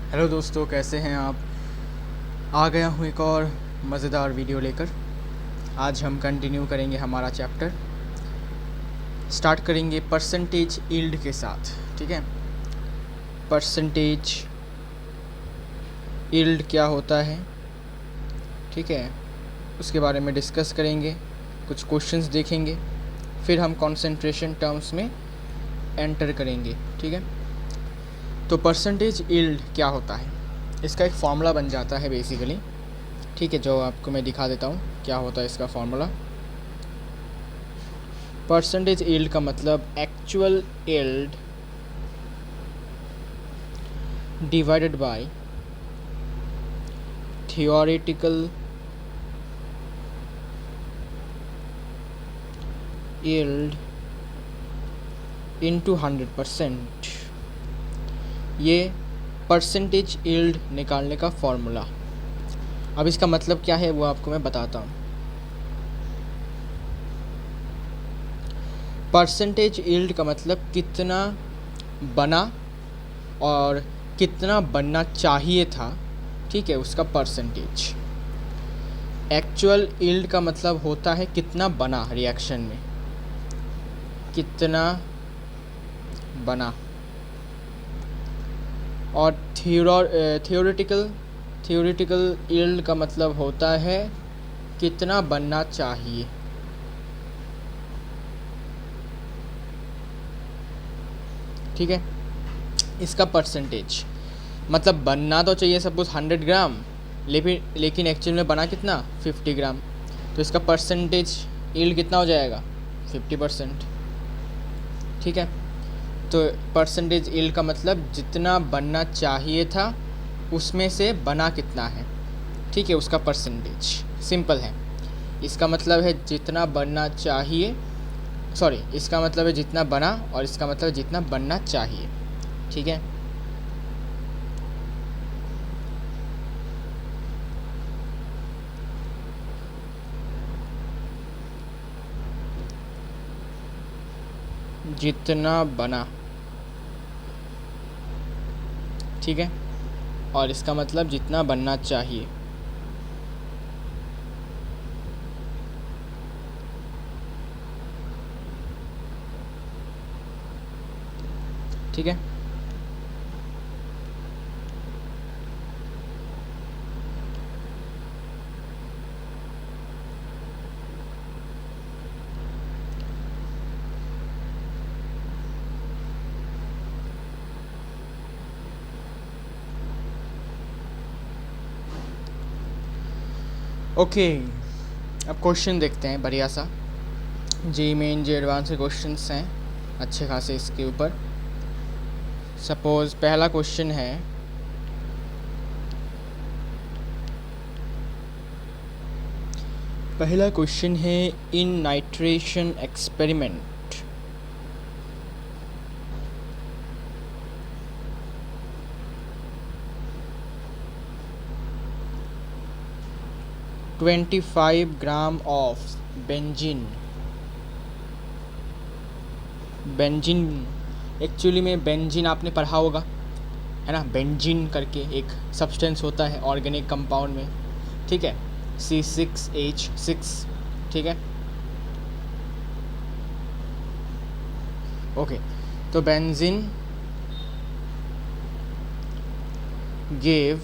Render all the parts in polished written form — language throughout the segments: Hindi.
हेलो दोस्तों, कैसे हैं आप। आ गया हूँ एक और मज़ेदार वीडियो लेकर। आज हम कंटिन्यू करेंगे हमारा चैप्टर। स्टार्ट करेंगे परसेंटेज यील्ड के साथ। ठीक है, परसेंटेज यील्ड क्या होता है, ठीक है, उसके बारे में डिस्कस करेंगे, कुछ क्वेश्चंस देखेंगे, फिर हम कंसंट्रेशन टर्म्स में एंटर करेंगे। ठीक है, तो परसेंटेज यील्ड क्या होता है, इसका एक फार्मूला बन जाता है बेसिकली। ठीक है, जो आपको मैं दिखा देता हूँ क्या होता है इसका फार्मूला। परसेंटेज यील्ड का मतलब actual yield divided by theoretical yield into 100%। ये परसेंटेज यील्ड निकालने का फॉर्मूला। अब इसका मतलब क्या है वो आपको मैं बताता हूँ। परसेंटेज यील्ड का मतलब कितना बना और कितना बनना चाहिए था, ठीक है, उसका परसेंटेज। एक्चुअल यील्ड का मतलब होता है कितना बना रिएक्शन में, कितना बना। और थियोरेटिकल यील्ड का मतलब होता है कितना बनना चाहिए। ठीक है, इसका परसेंटेज मतलब बनना तो चाहिए सपोज 100 ग्राम, लेकिन एक्चुअल में बना कितना 50 ग्राम, तो इसका परसेंटेज यील्ड कितना हो जाएगा 50%। ठीक है, तो परसेंटेज यील्ड का मतलब जितना बनना चाहिए था उसमें से बना कितना है, ठीक है, उसका परसेंटेज। सिंपल है, इसका मतलब है जितना बनना चाहिए, इसका मतलब है जितना बना और इसका मतलब जितना बनना चाहिए। ठीक है, जितना बना, ठीक है, और इसका मतलब जितना बनना चाहिए। ठीक है, ओके। अब क्वेश्चन देखते हैं बढ़िया सा। जी मेन जे एडवांस के क्वेश्चंस हैं अच्छे खासे इसके ऊपर। सपोज पहला क्वेश्चन है, in nitration experiment $25 gram of benzene actually में बेंजीन आपने पढ़ा होगा, है ना। बेंजीन करके एक सब्सटेंस होता है ऑर्गेनिक कंपाउंड में, ठीक है, C6H6। ठीक है, ओके। तो benzene gave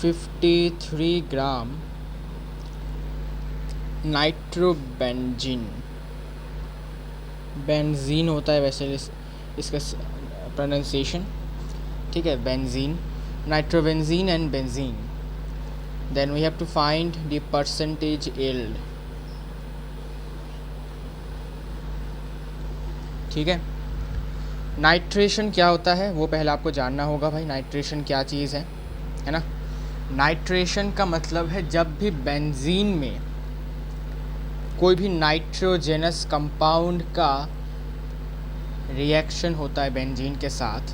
53 gram nitrobenzene. Benzene होता है वैसे इसका प्रोनाउंसिएशन, ठीक है, benzene, nitrobenzene and benzene. Then we have to find the percentage yield. ठीक है, नाइट्रेशन क्या होता है वो पहले आपको जानना होगा भाई। नाइट्रेशन क्या चीज़ है ना। नाइट्रेशन का मतलब है जब भी बेंजीन में कोई भी नाइट्रोजेनस कंपाउंड का रिएक्शन होता है बेंजीन के साथ,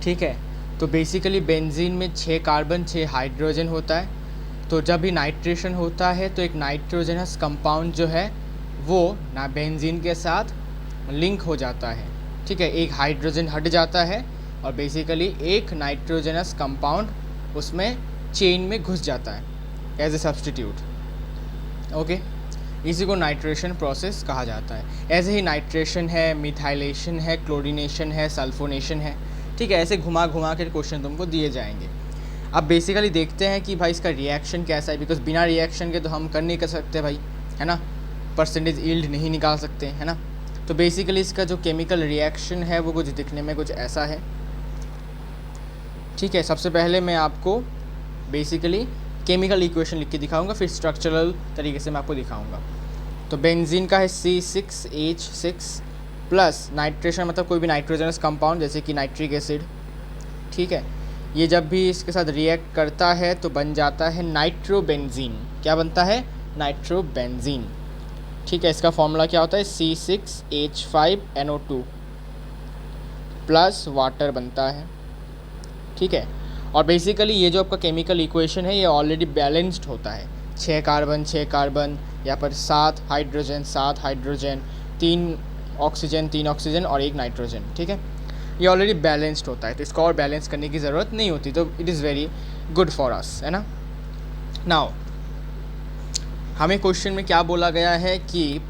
ठीक है, तो बेसिकली बेंजीन में 6 कार्बन 6 हाइड्रोजन होता है। तो जब भी नाइट्रेशन होता है तो एक नाइट्रोजेनस कंपाउंड जो है वो ना बेंजीन के साथ लिंक हो जाता है, ठीक है, एक हाइड्रोजन हट जाता है और बेसिकली एक नाइट्रोजनस कंपाउंड उसमें चेन में घुस जाता है एज ए सब्सटीट्यूट। ओके, इसी को नाइट्रेशन प्रोसेस कहा जाता है। ऐसे ही नाइट्रेशन है, मिथाइलेशन है, क्लोरीनेशन है, सल्फोनेशन है, ठीक है, ऐसे घुमा घुमा के क्वेश्चन तुमको दिए जाएंगे। अब बेसिकली देखते हैं कि भाई इसका रिएक्शन कैसा है, बिकॉज बिना रिएक्शन के तो हम कर नहीं कर सकते भाई, है ना, परसेंटेज यील्ड नहीं निकाल सकते, है ना। तो बेसिकली इसका जो केमिकल रिएक्शन है वो कुछ दिखने में कुछ ऐसा है, ठीक है। सबसे पहले मैं आपको बेसिकली केमिकल इक्वेशन लिख के दिखाऊंगा, फिर स्ट्रक्चरल तरीके से मैं आपको दिखाऊंगा। तो बेंजीन का है C6H6 प्लस नाइट्रेशन, मतलब कोई भी नाइट्रोजनस कंपाउंड जैसे कि नाइट्रिक एसिड, ठीक है। ये जब भी इसके साथ रिएक्ट करता है तो बन जाता है नाइट्रोबेंजीन। क्या बनता है? नाइट्रोबेंजीन, ठीक है। इसका फॉर्मूला क्या होता है? C6H5NO2 प्लस वाटर बनता है, ठीक है। और बेसिकली ये जो आपका केमिकल इक्वेशन है ये ऑलरेडी बैलेंस्ड होता है, 6 कार्बन 6 कार्बन, यहाँ पर 7 हाइड्रोजन 7 हाइड्रोजन, 3 ऑक्सीजन 3 ऑक्सीजन और 1 नाइट्रोजन, ठीक है। ये ऑलरेडी बैलेंस्ड होता है, तो इसको और बैलेंस करने की ज़रूरत नहीं होती, तो it is very good for us, है ना। नाउ हमें क्वेश्चन में क्या बोला गया है कि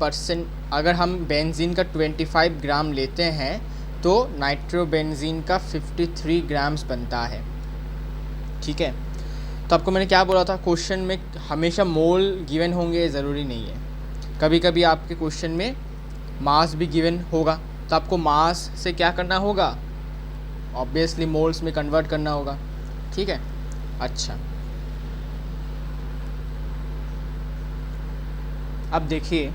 अगर हम बेंजीन का 25 ग्राम लेते हैं तो नाइट्रोबेंजीन का 53 ग्राम्स बनता है, ठीक है। तो आपको मैंने क्या बोला था, क्वेश्चन में हमेशा मोल गिवन होंगे ज़रूरी नहीं है, कभी कभी आपके क्वेश्चन में मास भी गिवन होगा, तो आपको मास से क्या करना होगा, ऑब्वियसली मोल्स में कन्वर्ट करना होगा, ठीक है। अच्छा, अब देखिए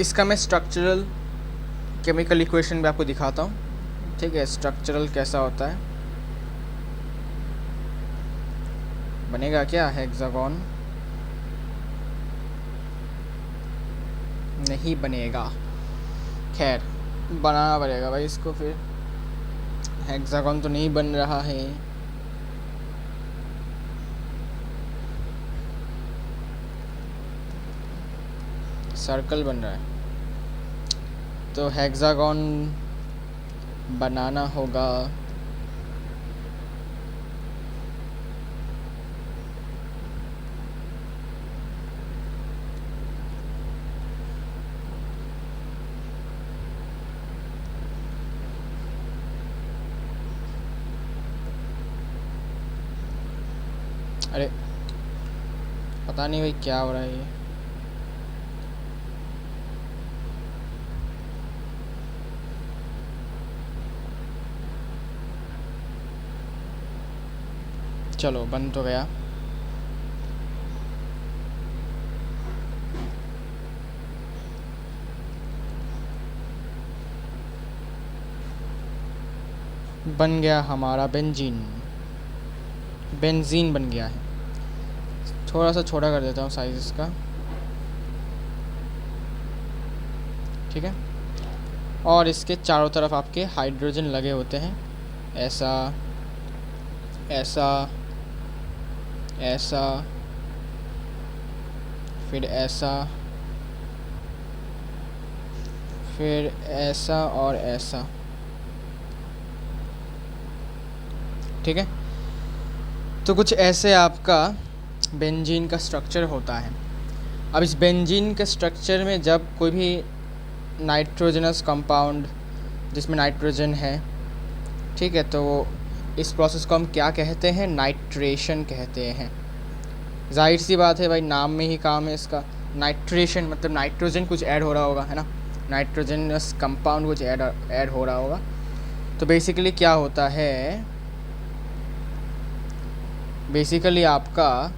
इसका मैं स्ट्रक्चरल केमिकल इक्वेशन भी आपको दिखाता हूँ, ठीक है। स्ट्रक्चरल कैसा होता है, बनेगा क्या हेक्सागोन? नहीं बनेगा, खैर बनाना पड़ेगा भाई इसको, फिर हेक्सागोन तो नहीं बन रहा है। सर्कल बन रहा है, तो हेक्सागोन बनाना होगा। अरे पता नहीं भाई क्या हो रहा है ये, चलो बन तो गया। बन गया हमारा बेंजीन, बेंजीन बन गया है। थोड़ा सा छोटा कर देता हूँ साइज इसका, ठीक है। और इसके चारों तरफ आपके हाइड्रोजन लगे होते हैं, ऐसा ऐसा ऐसा, फिर ऐसा, फिर ऐसा और ऐसा, ठीक है। तो कुछ ऐसे आपका बेंजीन का स्ट्रक्चर होता है। अब इस बेंजीन के स्ट्रक्चर में जब कोई भी नाइट्रोजनस कंपाउंड जिसमें नाइट्रोजन है, ठीक है, तो इस प्रोसेस को हम क्या कहते हैं? नाइट्रेशन कहते हैं। जाहिर सी बात है भाई, नाम में ही काम है इसका, नाइट्रेशन मतलब नाइट्रोजन कुछ ऐड हो रहा होगा, है ना, नाइट्रोजनस कंपाउंड कुछ ऐड हो रहा होगा। तो बेसिकली क्या होता है, बेसिकली आपका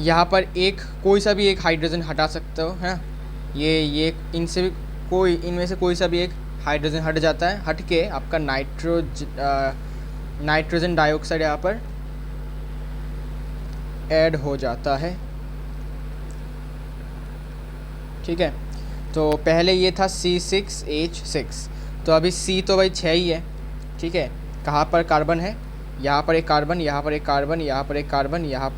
यहाँ पर कोई सा भी एक हाइड्रोजन हटा सकते हो, है ना, ये इनमें से कोई सा भी एक हाइड्रोजन हट जाता है, हट के आपका नाइट्रोजन डाइऑक्साइड यहाँ पर ऐड हो जाता है, ठीक है। तो पहले ये था C6H6, तो अभी C तो भाई 6 ही है, ठीक है। कहाँ पर कार्बन है? यहाँ पर एक कार्बन, यहाँ पर एक कार्बन, यहाँ पर एक कार्बन, यहाँ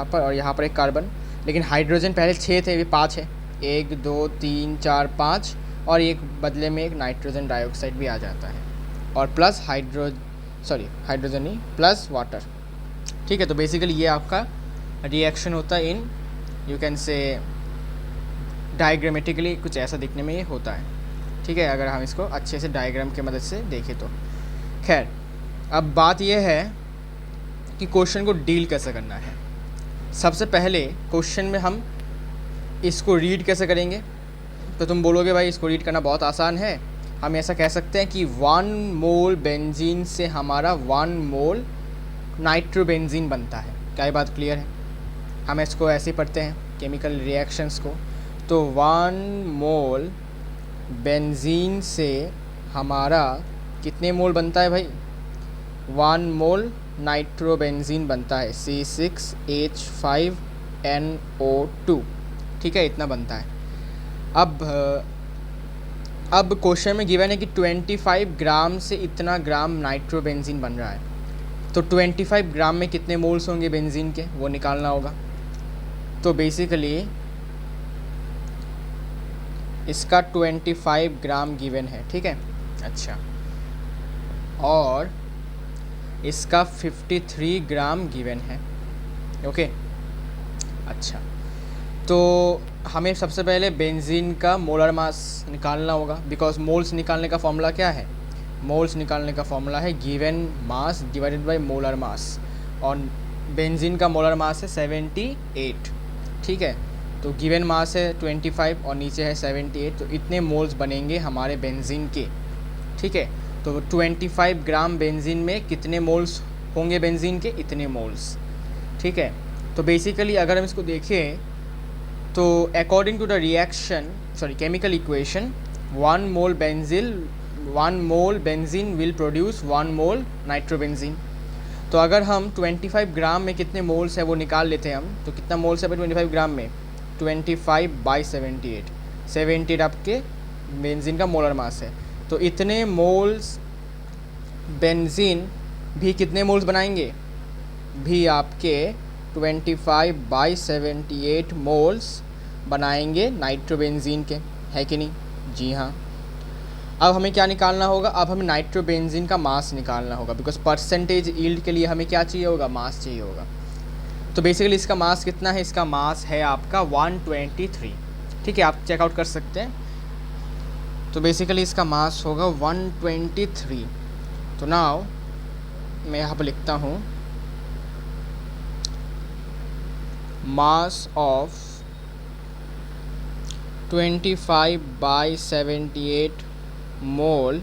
पर और यहाँ पर एक कार्बन। लेकिन हाइड्रोजन पहले 6 थे, अभी 5 है। 1 2 3 4 5, और एक बदले में एक नाइट्रोजन डाइऑक्साइड भी आ जाता है, और प्लस हाइड्रोजन नहीं, प्लस वाटर। ठीक है, तो बेसिकली ये आपका रिएक्शन होता है इन, यू कैन से डायग्रामेटिकली कुछ ऐसा दिखने में ये होता है। ठीक है, अगर हम इसको अच्छे से डायग्राम की मदद से देखें तो। खैर, अब बात यह है कि क्वेश्चन को डील कैसे करना है। सबसे पहले क्वेश्चन में हम इसको रीड कैसे करेंगे, तो तुम बोलोगे भाई इसको रीड करना बहुत आसान है। हम ऐसा कह सकते हैं कि 1 मोल बेंजीन से हमारा 1 मोल नाइट्रोबेंजीन बनता है। क्या ये बात क्लियर है? हम इसको ऐसे ही पढ़ते हैं केमिकल रिएक्शंस को। तो 1 मोल बेंजीन से हमारा कितने मोल बनता है भाई? 1 मोल नाइट्रोबेंजीन बनता है, C6H5NO2। ठीक है, इतना बनता है। अब क्वेश्चन में गिवन है कि 25 ग्राम से इतना ग्राम नाइट्रोबेंजीन बन रहा है, तो 25 ग्राम में कितने मोल्स होंगे बेंजीन के, वो निकालना होगा। तो बेसिकली इसका 25 ग्राम गिवन है। ठीक है, अच्छा, और इसका 53 ग्राम गिवन है। ओके, अच्छा, तो हमें सबसे पहले बेंजीन का मोलर मास निकालना होगा, बिकॉज मोल्स निकालने का फॉर्मूला क्या है? मोल्स निकालने का फॉर्मूला है given mass divided by molar mass, और बेंजीन का मोलर मास है 78। ठीक है, तो गिवन मास है 25 और नीचे है 78, तो इतने मोल्स बनेंगे हमारे बेंजीन के। ठीक है, तो 25 ग्राम बेंजीन में कितने मोल्स होंगे बेंजीन के? इतने मोल्स। ठीक है, तो बेसिकली अगर हम इसको देखें तो according to the chemical equation 1 mole benzene will produce 1 mole nitrobenzene. तो अगर हम 25 ग्राम में कितने मोल्स है वो निकाल लेते हैं हम, तो कितना मोल्स है भाई 25 ग्राम में? 25/78, 78 आपके बेंजीन का मोलर मास है। तो इतने मोल्स बेंजीन भी कितने मोल्स बनाएंगे? भी आपके 25/78 मोल्स बनाएंगे नाइट्रोबेंजीन के, है कि नहीं? जी हाँ। अब हमें क्या निकालना होगा? अब हमें नाइट्रोबेंजीन का मास निकालना होगा, बिकॉज परसेंटेज यील्ड के लिए हमें क्या चाहिए होगा? मास चाहिए होगा। तो बेसिकली इसका मास कितना है? इसका मास है आपका 123। ठीक है, आप चेकआउट कर सकते हैं। तो बेसिकली इसका मास होगा 123। तो नाउ मैं यहाँ पर लिखता हूँ mass of 25/78 mole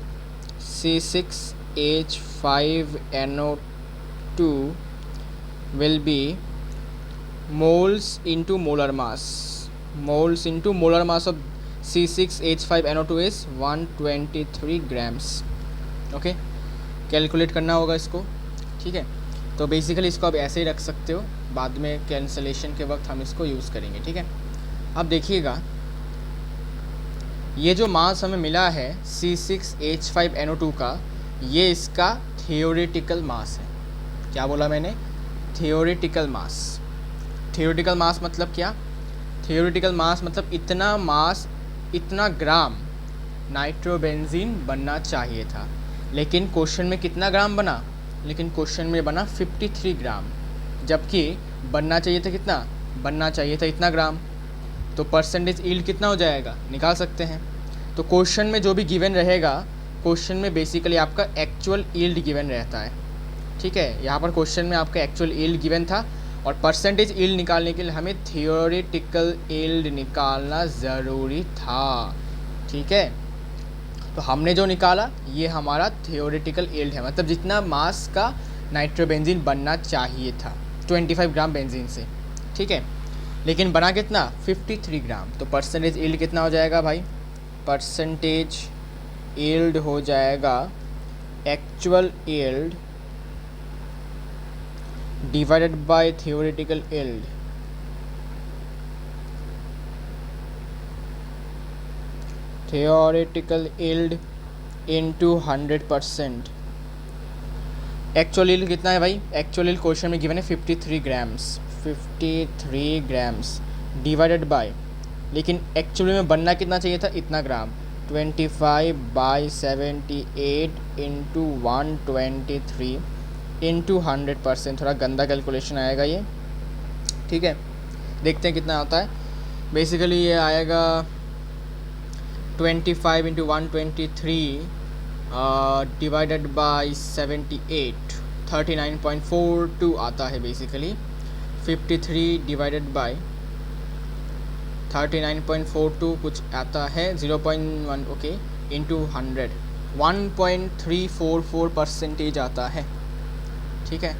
C6H5NO2 will be moles into molar mass. Moles into molar mass of C6H5NO2 is 123 grams. Okay, calculate करना होगा इसको। ठीक है, तो बेसिकली इसको आप ऐसे ही रख सकते हो, बाद में कैंसलेशन के वक्त हम इसको यूज़ करेंगे। ठीक है, अब देखिएगा ये जो मास हमें मिला है C6H5NO2 का, ये इसका थियोरेटिकल मास है। क्या बोला मैंने? थियोरेटिकल मास। थियोरेटिकल मास मतलब क्या? थियोरेटिकल मास मतलब इतना मास, इतना ग्राम नाइट्रोबेंजीन बनना चाहिए था, लेकिन क्वेश्चन में कितना ग्राम बना? लेकिन क्वेश्चन में बना 53 ग्राम, जबकि बनना चाहिए था कितना? बनना चाहिए था इतना ग्राम। तो परसेंटेज यील्ड कितना हो जाएगा? निकाल सकते हैं। तो क्वेश्चन में जो भी गिवन रहेगा, क्वेश्चन में बेसिकली आपका एक्चुअल यील्ड गिवन रहता है। ठीक है, यहाँ पर क्वेश्चन में आपका एक्चुअल यील्ड गिवन था, और परसेंटेज यील्ड निकालने के लिए हमें थियोरेटिकल यील्ड निकालना ज़रूरी था। ठीक है, तो हमने जो निकाला ये हमारा थियोरेटिकल यील्ड है, मतलब जितना मास का नाइट्रोबेंजीन बनना चाहिए था 25 ग्राम बेंजीन से। ठीक है, लेकिन बना कितना? 53 ग्राम। तो परसेंटेज यील्ड कितना हो जाएगा भाई? परसेंटेज यील्ड हो जाएगा actual yield divided by theoretical yield. Theoretical yield into 100%। Actual yield कितना है भाई? एक्चुअल यील्ड क्वेश्चन में गिवन है 53 ग्राम्स, 53 ग्राम्स डिवाइडेड बाय, लेकिन एक्चुअली में बनना कितना चाहिए था? इतना ग्राम, 25/78 इंटू 123 इंटू 100%। थोड़ा गंदा कैलकुलेशन आएगा ये, ठीक है, देखते हैं कितना आता है। बेसिकली ये आएगा 25 इंटू 123 डिवाइडेड बाई 78, 39.42 आता है बेसिकली। 53 डिवाइडेड बाई 39.42 कुछ आता है, 0.1 ओके इंटू 100, 1.344% आता है, ठीक है,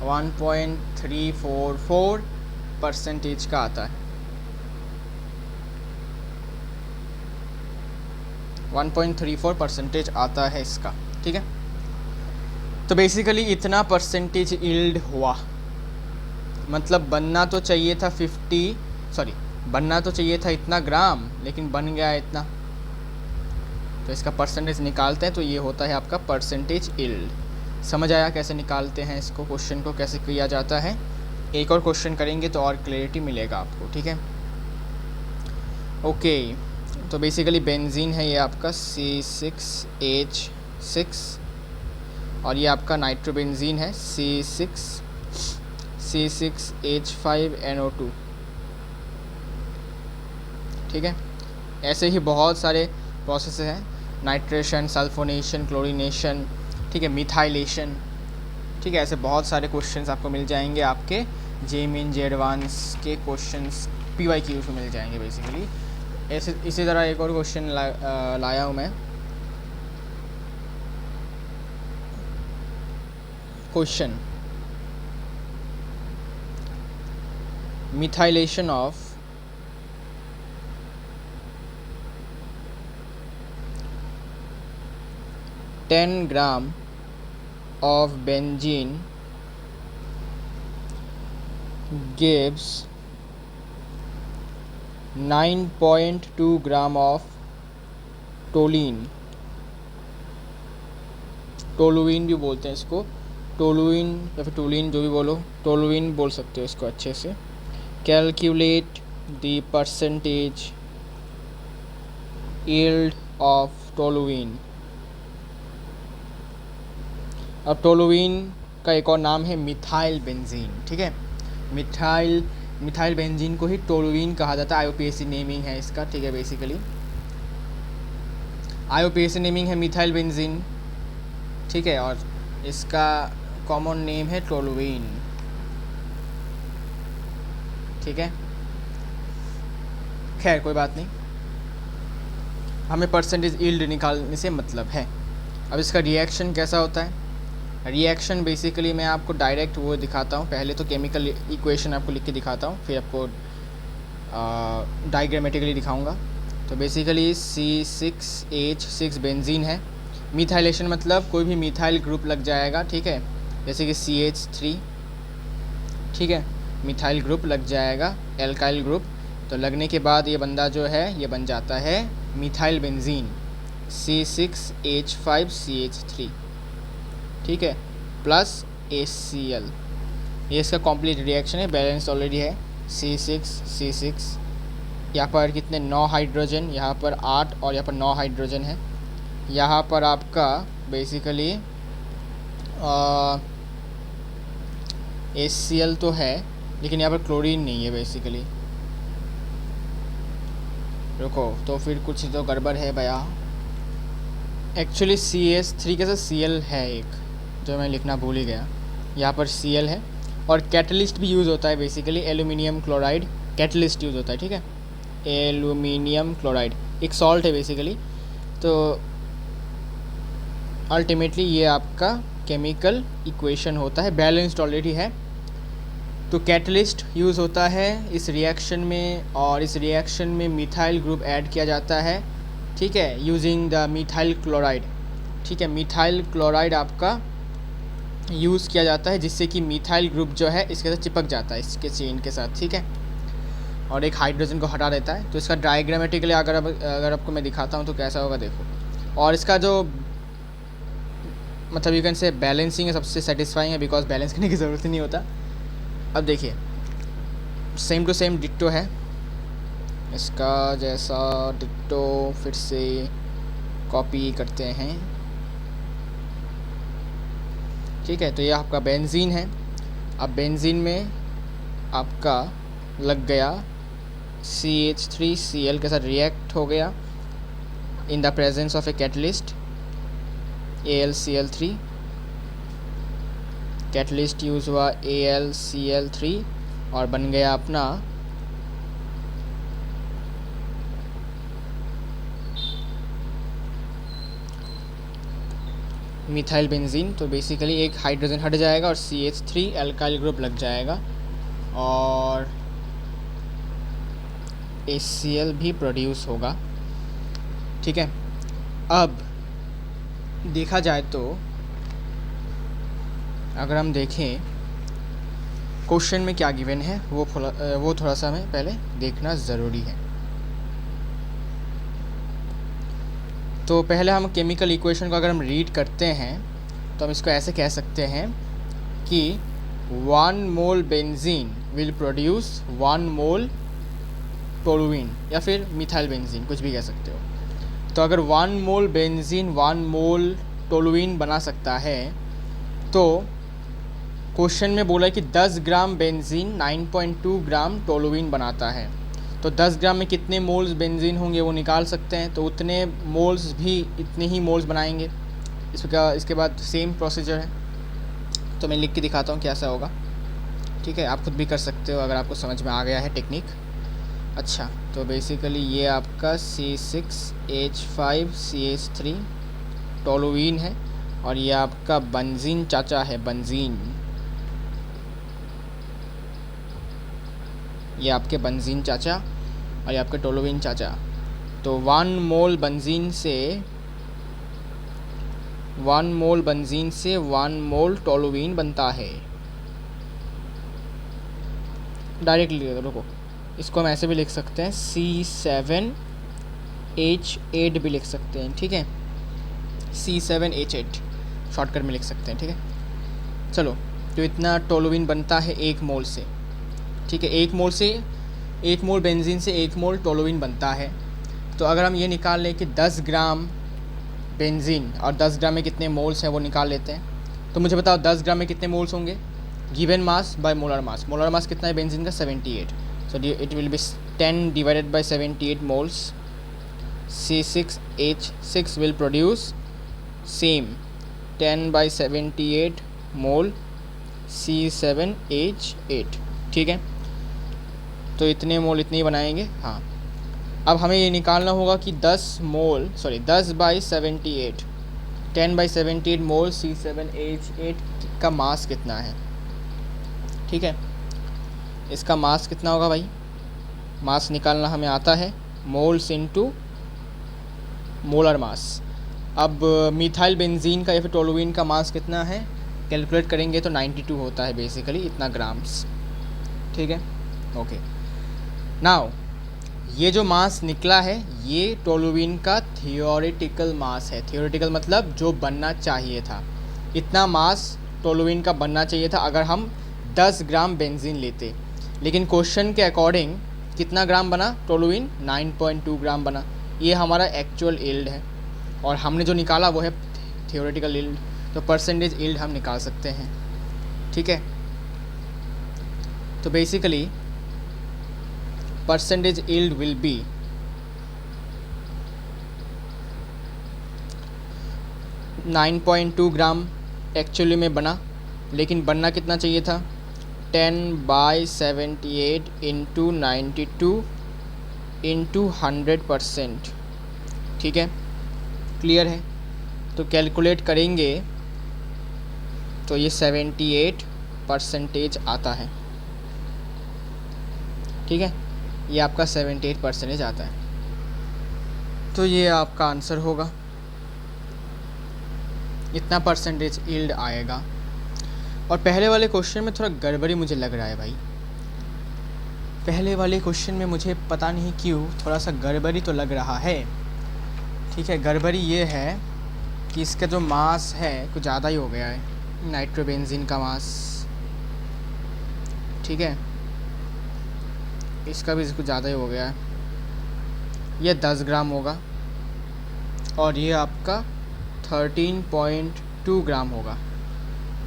1.344% का आता है, 1.34% आता है इसका, ठीक है। तो बेसिकली इतना परसेंटेज यील्ड हुआ, मतलब बनना तो चाहिए था बनना तो चाहिए था इतना ग्राम, लेकिन बन गया इतना। तो इसका परसेंटेज निकालते हैं तो ये होता है आपका परसेंटेज यील्ड। समझ आया कैसे निकालते हैं इसको, क्वेश्चन को कैसे किया जाता है? एक और क्वेश्चन करेंगे तो और क्लैरिटी मिलेगा आपको, ठीक है। ओके, तो बेसिकली बेंजीन है ये आपका C6H6 और ये आपका नाइट्रोबेंजीन है C6H5NO2, ठीक है। ऐसे ही बहुत सारे प्रोसेस हैं, नाइट्रेशन, सल्फोनेशन, क्लोरीनेशन, ठीक है, मिथाइलेशन, ठीक है। ऐसे बहुत सारे क्वेश्चंस आपको मिल जाएंगे, आपके JEE जे एडवांस के क्वेश्चंस PYQ में मिल जाएंगे बेसिकली। ऐसे इसी तरह एक और क्वेश्चन लाया हूँ मैं। Question, methylation of 10 gram of benzene gives 9.2 gram of toluene, toluene भी बोलते हैं इसको, टोलुइन या फिर टोलुइन जो भी बोलो, टोलुइन बोल सकते हो इसको अच्छे से। Calculate the percentage yield of toluene. अब टोलुइन का एक और नाम है मिथाइल बेंजीन, ठीक है। मिथाइल बेंजीन को ही टोलुइन कहा जाता है, IUPAC नेमिंग है इसका, ठीक है। बेसिकली IUPAC नेमिंग है मिथाइल बेंजीन, ठीक है, और इसका कॉमन नेम है टोलुइन, ठीक है। खैर कोई बात नहीं, हमें परसेंटेज यील्ड निकालने से मतलब है। अब इसका रिएक्शन कैसा होता है? रिएक्शन बेसिकली मैं आपको डायरेक्ट वो दिखाता हूँ, पहले तो केमिकल इक्वेशन आपको लिख के दिखाता हूँ, फिर आपको डायग्रामेटिकली दिखाऊंगा। तो बेसिकली C6H6 बेंजीन है, मिथाइलेशन मतलब कोई भी मिथाइल ग्रुप लग जाएगा, ठीक है, जैसे कि CH3, ठीक है, मिथाइल ग्रुप लग जाएगा, एल्काइल ग्रुप। तो लगने के बाद ये बंदा जो है ये बन जाता है मिथाइल बेंजीन C6H5CH3, ठीक है, प्लस HCl। ये इसका कंप्लीट रिएक्शन है, बैलेंस ऑलरेडी है, C6 यहाँ पर कितने 9 हाइड्रोजन, यहाँ पर 8 और यहाँ पर 9 हाइड्रोजन है। यहाँ पर आपका बेसिकली HCl तो है लेकिन यहाँ पर क्लोरीन नहीं है बेसिकली। रुको, तो फिर कुछ तो गड़बड़ है भैया। एक्चुअली CH3 के साथ Cl है एक, जो मैं लिखना भूल ही गया। यहाँ पर Cl है और कैटलिस्ट भी यूज़ होता है basically, aluminium chloride catalyst use होता है, ठीक है। एल्यूमिनियम क्लोराइड एक सॉल्ट है बेसिकली। तो अल्टीमेटली ये आपका केमिकल इक्वेशन होता है, बैलेंस्ड ऑलरेडी है। तो कैटलिस्ट यूज़ होता है इस रिएक्शन में, और इस रिएक्शन में मिथाइल ग्रुप ऐड किया जाता है, ठीक है, यूजिंग द मिथाइल क्लोराइड, ठीक है। मिथाइल क्लोराइड आपका यूज़ किया जाता है जिससे कि मिथाइल ग्रुप जो है इसके साथ चिपक जाता है, इसके चेन के साथ, ठीक है, और एक हाइड्रोजन को हटा देता है। तो इसका डायग्रामेटिकली अगर आपको मैं दिखाता हूँ तो कैसा होगा देखो। और इसका जो मतलब यू कैन से बैलेंसिंग है सबसे सेटिस्फाइंग है, बिकॉज बैलेंस करने की ज़रूरत ही नहीं होता। अब देखिए सेम टू सेम डिट्टो है, इसका जैसा डिट्टो फिर से कॉपी करते हैं। ठीक है, तो ये आपका बेंजीन है। अब बेंजीन में आपका लग गया CH3Cl के साथ रिएक्ट हो गया in the presence of a catalyst AlCl3। Catalyst use हुआ AlCl3 और बन गया अपना मिथाइल बेंजीन। तो बेसिकली एक हाइड्रोजन हट जाएगा और CH3 एल्काइल ग्रुप लग जाएगा और HCl भी प्रोड्यूस होगा। ठीक है, अब देखा जाए तो अगर हम देखें क्वेश्चन में क्या गिवन है वो थोड़ा सा हमें पहले देखना ज़रूरी है। तो पहले हम केमिकल इक्वेशन को अगर हम रीड करते हैं तो हम इसको ऐसे कह सकते हैं कि 1 mole benzene will produce 1 mole toluene, या फिर मिथाइल बेंजीन, कुछ भी कह सकते हो। तो अगर 1 मोल बेंजीन 1 मोल टोलुइन बना सकता है, तो क्वेश्चन में बोला है कि 10 ग्राम बेंजीन 9.2 ग्राम टोलुइन बनाता है। तो 10 ग्राम में कितने मोल्स बेंजीन होंगे वो निकाल सकते हैं, तो उतने मोल्स भी इतने ही मोल्स बनाएंगे। इसके बाद सेम प्रोसीजर है, तो मैं लिख के दिखाता हूँ कैसा होगा। ठीक है, आप खुद भी कर सकते हो अगर आपको समझ में आ गया है टेक्निक। अच्छा, तो बेसिकली ये आपका C6H5CH3 टोलुइन है और ये आपका बेंजीन चाचा है, बेंजीन, ये आपके बेंजीन चाचा और ये आपके टोलुइन चाचा। तो 1 मोल बेंजीन से 1 मोल टोलुइन बनता है। डायरेक्टली रुको, इसको हम ऐसे भी लिख सकते हैं, C7H8 भी लिख सकते हैं। ठीक है, C7H8 शॉर्टकट में लिख सकते हैं। ठीक है, चलो, तो इतना टोलुइन बनता है 1 मोल से। ठीक है, 1 मोल बेंजीन से 1 मोल टोलुइन बनता है। तो अगर हम ये निकाल लें कि 10 ग्राम बेंजीन और 10 ग्राम में कितने मोल्स हैं वो निकाल लेते हैं, तो मुझे बताओ 10 ग्राम में कितने मोल्स होंगे। Given mass by molar mass. Molar mass कितना है बेंजीन का? 78। So it will be 10 divided by 78 moles. C6H6 will produce same 10 by 78 mole C7H8। ठीक है, तो इतने मोल इतने ही बनाएंगे। हाँ, अब हमें ये निकालना होगा कि 10 by 78 10 by 78 मोल C7H8 का मास कितना है। ठीक है, इसका मास कितना होगा भाई? मास निकालना हमें आता है, मोल्स इनटू मोलर मास। अब मिथाइल बेंजीन का या फिर टोलुइन का मास कितना है कैलकुलेट करेंगे तो 92 होता है बेसिकली, इतना ग्राम्स। ठीक है, ओके। नाउ ये जो मास निकला है ये टोलुइन का थियोरेटिकल मास है। थियोरेटिकल मतलब जो बनना चाहिए था, इतना मास टोलुइन का बनना चाहिए था अगर हम 10 ग्राम बेंजीन लेते। लेकिन क्वेश्चन के अकॉर्डिंग कितना ग्राम बना टोलुइन? 9.2 ग्राम बना। ये हमारा एक्चुअल यील्ड है और हमने जो निकाला वो है थियोरेटिकल यील्ड। तो परसेंटेज यील्ड हम निकाल सकते हैं। ठीक है, तो basically percentage yield will be 9.2 gram actually में बना, लेकिन बनना कितना चाहिए था? 10 by 78 इंटू 92 इंटू 100%। ठीक है, क्लियर है? तो कैलकुलेट करेंगे तो ये 78% आता है। ठीक है, ये आपका 78% आता है। तो ये आपका आंसर होगा, इतना परसेंटेज यील्ड आएगा। और पहले वाले क्वेश्चन में थोड़ा गड़बड़ी मुझे लग रहा है भाई। पहले वाले क्वेश्चन में मुझे पता नहीं क्यों थोड़ा सा गड़बड़ी तो लग रहा है। ठीक है, गड़बड़ी ये है कि इसका जो मास है कुछ ज़्यादा ही हो गया है, नाइट्रोबेंजीन का मास, ठीक है, इसका भी कुछ ज़्यादा ही हो गया है। ये 10 ग्राम होगा और ये आपका 13.2 ग्राम होगा।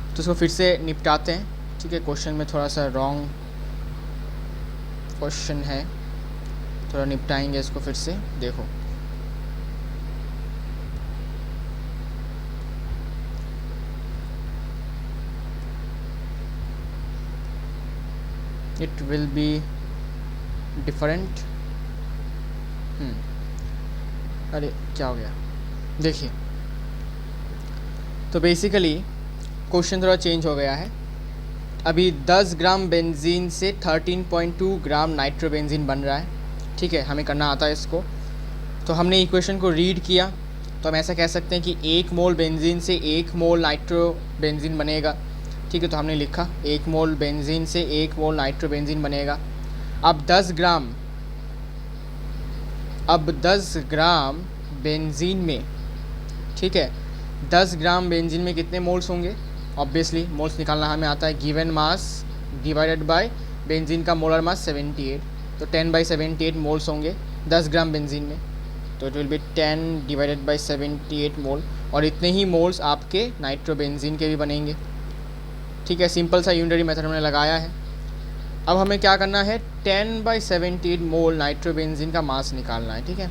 तो इसको फिर से निपटाते हैं, ठीक है। क्वेश्चन में थोड़ा सा रॉन्ग क्वेश्चन है, थोड़ा निपटाएंगे इसको फिर से। देखो इट विल बी डिफरेंट। अरे क्या हो गया, देखिए तो बेसिकली क्वेश्चन थोड़ा चेंज हो गया है। अभी 10 ग्राम बेंजीन से 13.2 ग्राम नाइट्रोबेंजीन बन रहा है, ठीक है, हमें करना आता है इसको। तो हमने इक्वेशन को रीड किया तो हम ऐसा कह सकते हैं कि 1 मोल बेंजीन से 1 मोल नाइट्रोबेंजीन बनेगा, ठीक है। तो हमने लिखा 1 मोल बेंजीन से 1 मोल नाइट्रोबेंजीन बनेगा। अब 10 ग्राम बेंजीन में, ठीक है, 10 ग्राम बेंजीन में कितने मोल्स होंगे? ऑब्वियसली मोल्स निकालना हमें आता है, given mass divided by benzene का मोलर मास 78, तो 10/78 मोल्स होंगे 10 ग्राम बेंजीन में। तो it will be 10 divided by 78 मोल, और इतने ही मोल्स आपके नाइट्रोबेंजीन के भी बनेंगे, ठीक है। सिंपल सा यूनिटरी मेथड हमने लगाया है। अब हमें क्या करना है, 10/78 मोल नाइट्रोबेंजीन का मास निकालना है, ठीक है।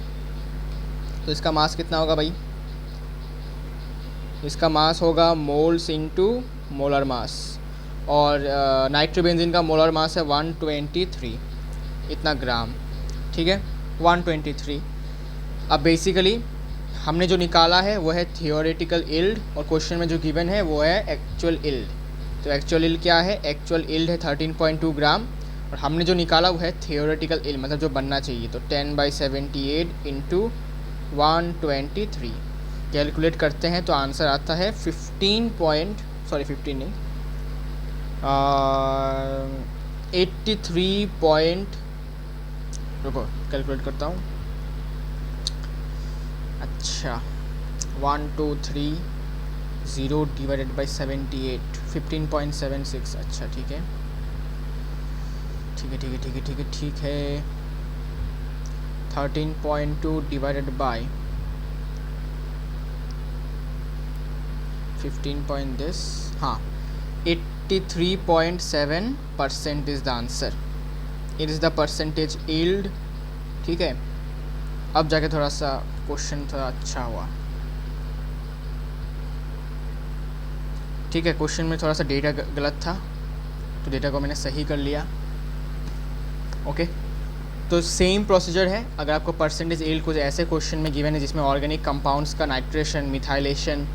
तो इसका मास कितना होगा भाई? इसका मास होगा मोल्स इंटू मोलर मास, और नाइट्रोबेंजीन का मोलर मास है 123 इतना ग्राम, ठीक है, 123। अब बेसिकली हमने जो निकाला है वो है थियोरेटिकल यील्ड, और क्वेश्चन में जो गिवन है वो है एक्चुअल यील्ड। तो एक्चुअल यील्ड क्या है? एक्चुअल यील्ड है 13.2 ग्राम, और हमने जो निकाला वो है थियोरेटिकल यील्ड, मतलब जो बनना चाहिए। तो 10/78 इंटू 123 कैलकुलेट करते हैं तो आंसर आता है 83 पॉइंट, रुको कैलकुलेट करता हूँ। अच्छा 1230 डिवाइडेड बाई 78, 15.76। अच्छा ठीक है, ठीक है, ठीक है, ठीक है, ठीक है, ठीक है। 13.2 डिवाइडेड बाई 15 पॉइंट दिस, हाँ 83.7% is the answer. It is the percentage yield, ठीक है। अब जाके थोड़ा सा क्वेश्चन थोड़ा अच्छा हुआ, ठीक है। क्वेश्चन में थोड़ा सा डेटा गलत था, तो डेटा को मैंने सही कर लिया, ओके। तो सेम प्रोसीजर है। अगर आपको परसेंटेज यील्ड कुछ ऐसे क्वेश्चन में गिवन है जिसमें ऑर्गेनिक कंपाउंड्स का नाइट्रेशन, मिथाइलेशन,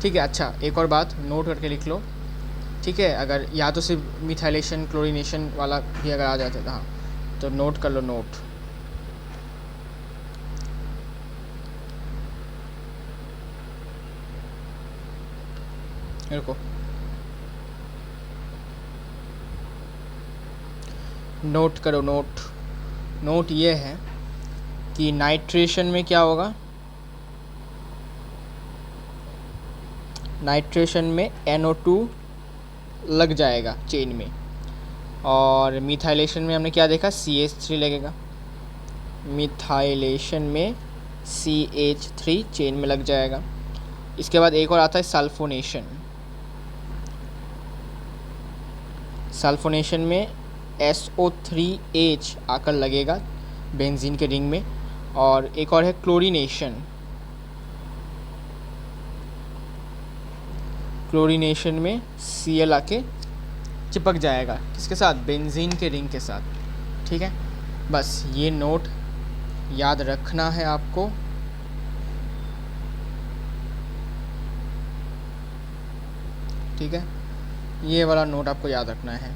ठीक है। अच्छा एक और बात नोट करके लिख लो, ठीक है। अगर या तो सिर्फ मिथाइलेशन क्लोरीनेशन वाला भी अगर आ जाता था, हाँ, तो नोट कर लो, नोट। रुको, नोट करो, नोट। नोट ये है कि नाइट्रेशन में क्या होगा, नाइट्रेशन में NO2 लग जाएगा चेन में, और मिथाइलेशन में हमने क्या देखा, CH3 लगेगा। मिथाइलेशन में CH3 चेन में लग जाएगा। इसके बाद एक और आता है सल्फोनेशन। सल्फोनेशन में SO3H आकर लगेगा बेंजीन के रिंग में। और एक और है क्लोरीनेशन। क्लोरीनेशन में Cl आके चिपक जाएगा किसके साथ, बेंजीन के रिंग के साथ, ठीक है। बस ये नोट याद रखना है आपको, ठीक है। ये वाला नोट आपको याद रखना है।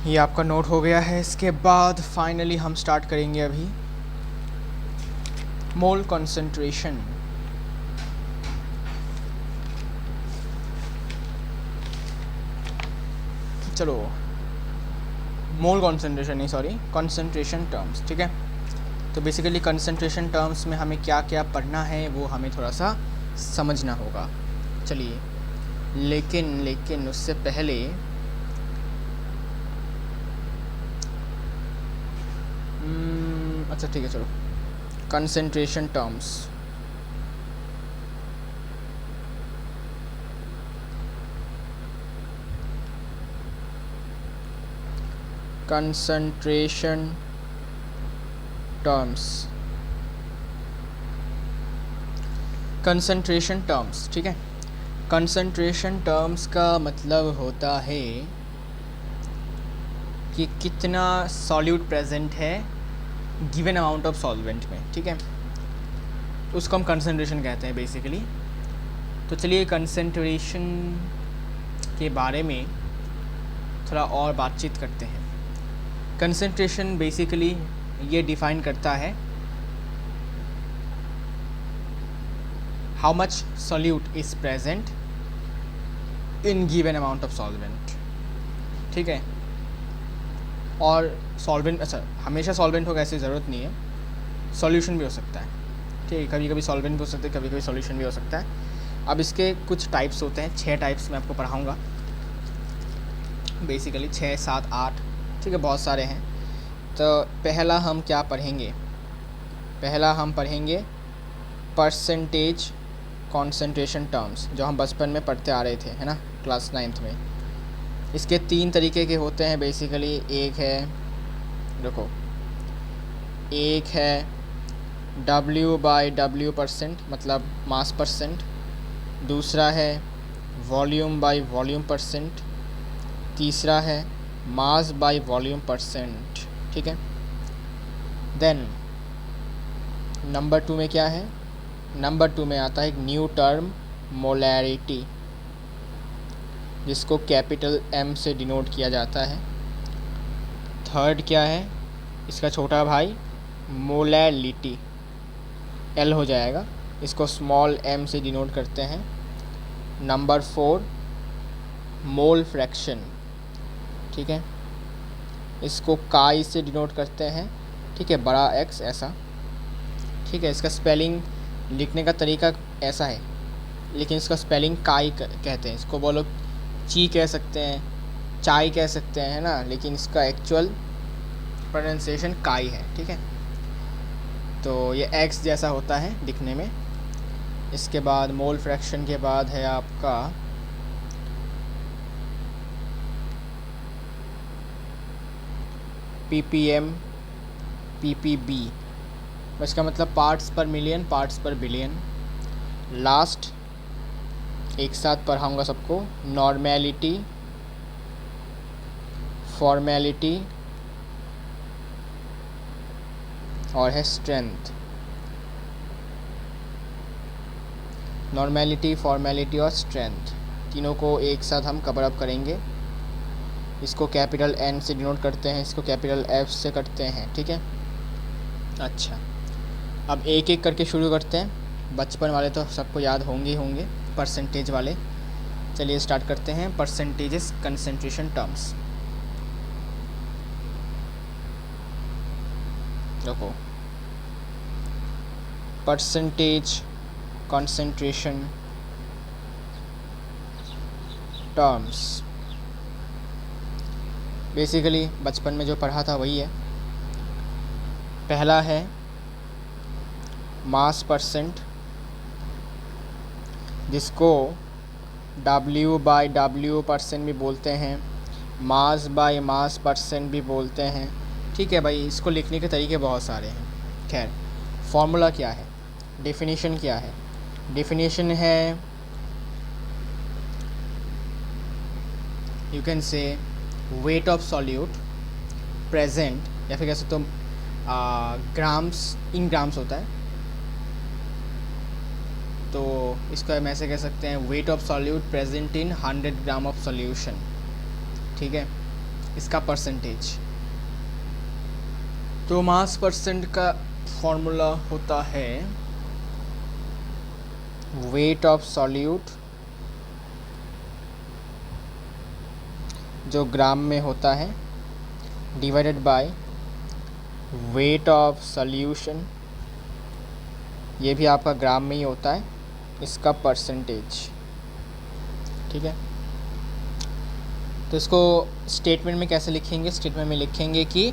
ये आपका नोट हो गया है। इसके बाद फाइनली हम स्टार्ट करेंगे अभी मोल कंसंट्रेशन। चलो, मोल कंसंट्रेशन नहीं, सॉरी, कंसंट्रेशन टर्म्स, ठीक है। तो बेसिकली कंसंट्रेशन टर्म्स में हमें क्या क्या पढ़ना है वो हमें थोड़ा सा समझना होगा। चलिए, लेकिन उससे पहले अच्छा ठीक है, चलो concentration terms. Concentration terms, concentration terms, ठीक है। कंसंट्रेशन टर्म्स का मतलब होता है कि कितना सॉल्यूट प्रेजेंट है गिवन अमाउंट ऑफ सॉल्वेंट में, ठीक है। उसको हम कंसंट्रेशन कहते हैं बेसिकली। तो चलिए कंसंट्रेशन के बारे में थोड़ा और बातचीत करते हैं। कंसंट्रेशन बेसिकली ये डिफाइन करता है how much solute is present in given amount of solvent, ठीक है। और सॉल्वेंट, अच्छा हमेशा सॉल्वेंट होगा ऐसी ज़रूरत नहीं है, सॉल्यूशन भी हो सकता है, ठीक है। कभी कभी सॉल्वेंट भी हो सकता है, कभी कभी सॉल्यूशन भी हो सकता है। अब इसके कुछ टाइप्स होते हैं, 6 टाइप्स मैं आपको पढ़ाऊँगा बेसिकली, 6, 7, 8, ठीक है, बहुत सारे हैं। तो पहला हम क्या पढ़ेंगे, पहला हम पढ़ेंगे परसेंटेज कॉन्सेंट्रेशन टर्म्स, जो हम बचपन में पढ़ते आ रहे थे, है ना, क्लास 9th में। इसके 3 तरीके के होते हैं बेसिकली। एक है, देखो, एक है W/W%, मतलब मास परसेंट। दूसरा है वॉल्यूम/वॉल्यूम परसेंट। तीसरा है मास/वॉल्यूम परसेंट, ठीक है। देन नंबर 2 में क्या है, नंबर 2 में आता है एक न्यू टर्म मोलैरिटी, जिसको कैपिटल M से डिनोट किया जाता है। थर्ड क्या है, इसका छोटा भाई मोलैलिटी, L हो जाएगा, इसको स्मॉल m से डिनोट करते हैं। नंबर 4 मोल फ्रैक्शन, ठीक है, इसको काई से डिनोट करते हैं, ठीक है, बड़ा X ऐसा, ठीक है। इसका स्पेलिंग लिखने का तरीका ऐसा है, लेकिन इसका स्पेलिंग काई कहते हैं। इसको बोलो ची कह सकते हैं, चाय कह सकते हैं, है ना, लेकिन इसका एक्चुअल प्रोनाउंसिएशन काई है, ठीक है। तो ये X जैसा होता है दिखने में। इसके बाद मोल फ्रैक्शन के बाद है आपका ppm, ppb, इसका मतलब पार्ट्स पर मिलियन, पार्ट्स पर बिलियन। लास्ट एक साथ पढ़ाऊँगा सबको, नॉर्मेलिटी, फॉर्मेलिटी और है स्ट्रेंथ। नॉर्मेलिटी, फॉर्मेलिटी और स्ट्रेंथ, तीनों को एक साथ हम कवर अप करेंगे। इसको कैपिटल N से डिनोट करते हैं, इसको कैपिटल F से करते हैं, ठीक है। अच्छा, अब एक एक करके शुरू करते हैं। बचपन वाले तो सबको याद होंगे होंगे परसेंटेज वाले। चलिए स्टार्ट करते हैं। परसेंटेजेस कंसंट्रेशन टर्म्स, देखो, परसेंटेज कंसंट्रेशन टर्म्स बेसिकली बचपन में जो पढ़ा था वही है। पहला है मास परसेंट, जिसको W/W% भी बोलते हैं, मास/मास परसेंट भी बोलते हैं, ठीक है भाई। इसको लिखने के तरीके बहुत सारे हैं। खैर, फॉर्मूला क्या है, डेफिनेशन क्या है, डेफिनेशन है you can say weight of solute present, या फिर कह सकते हो ग्राम्स, इन ग्राम्स होता है, तो इसको हम ऐसे कह सकते हैं weight of solute present in 100 gram of solution, ठीक है। इसका परसेंटेज, तो मास परसेंट का फॉर्मूला होता है वेट ऑफ सॉल्यूट, जो ग्राम में होता है, divided by weight of solution, ये भी आपका ग्राम में ही होता है, इसका परसेंटेज। ठीक है, तो इसको स्टेटमेंट में कैसे लिखेंगे? स्टेटमेंट में लिखेंगे कि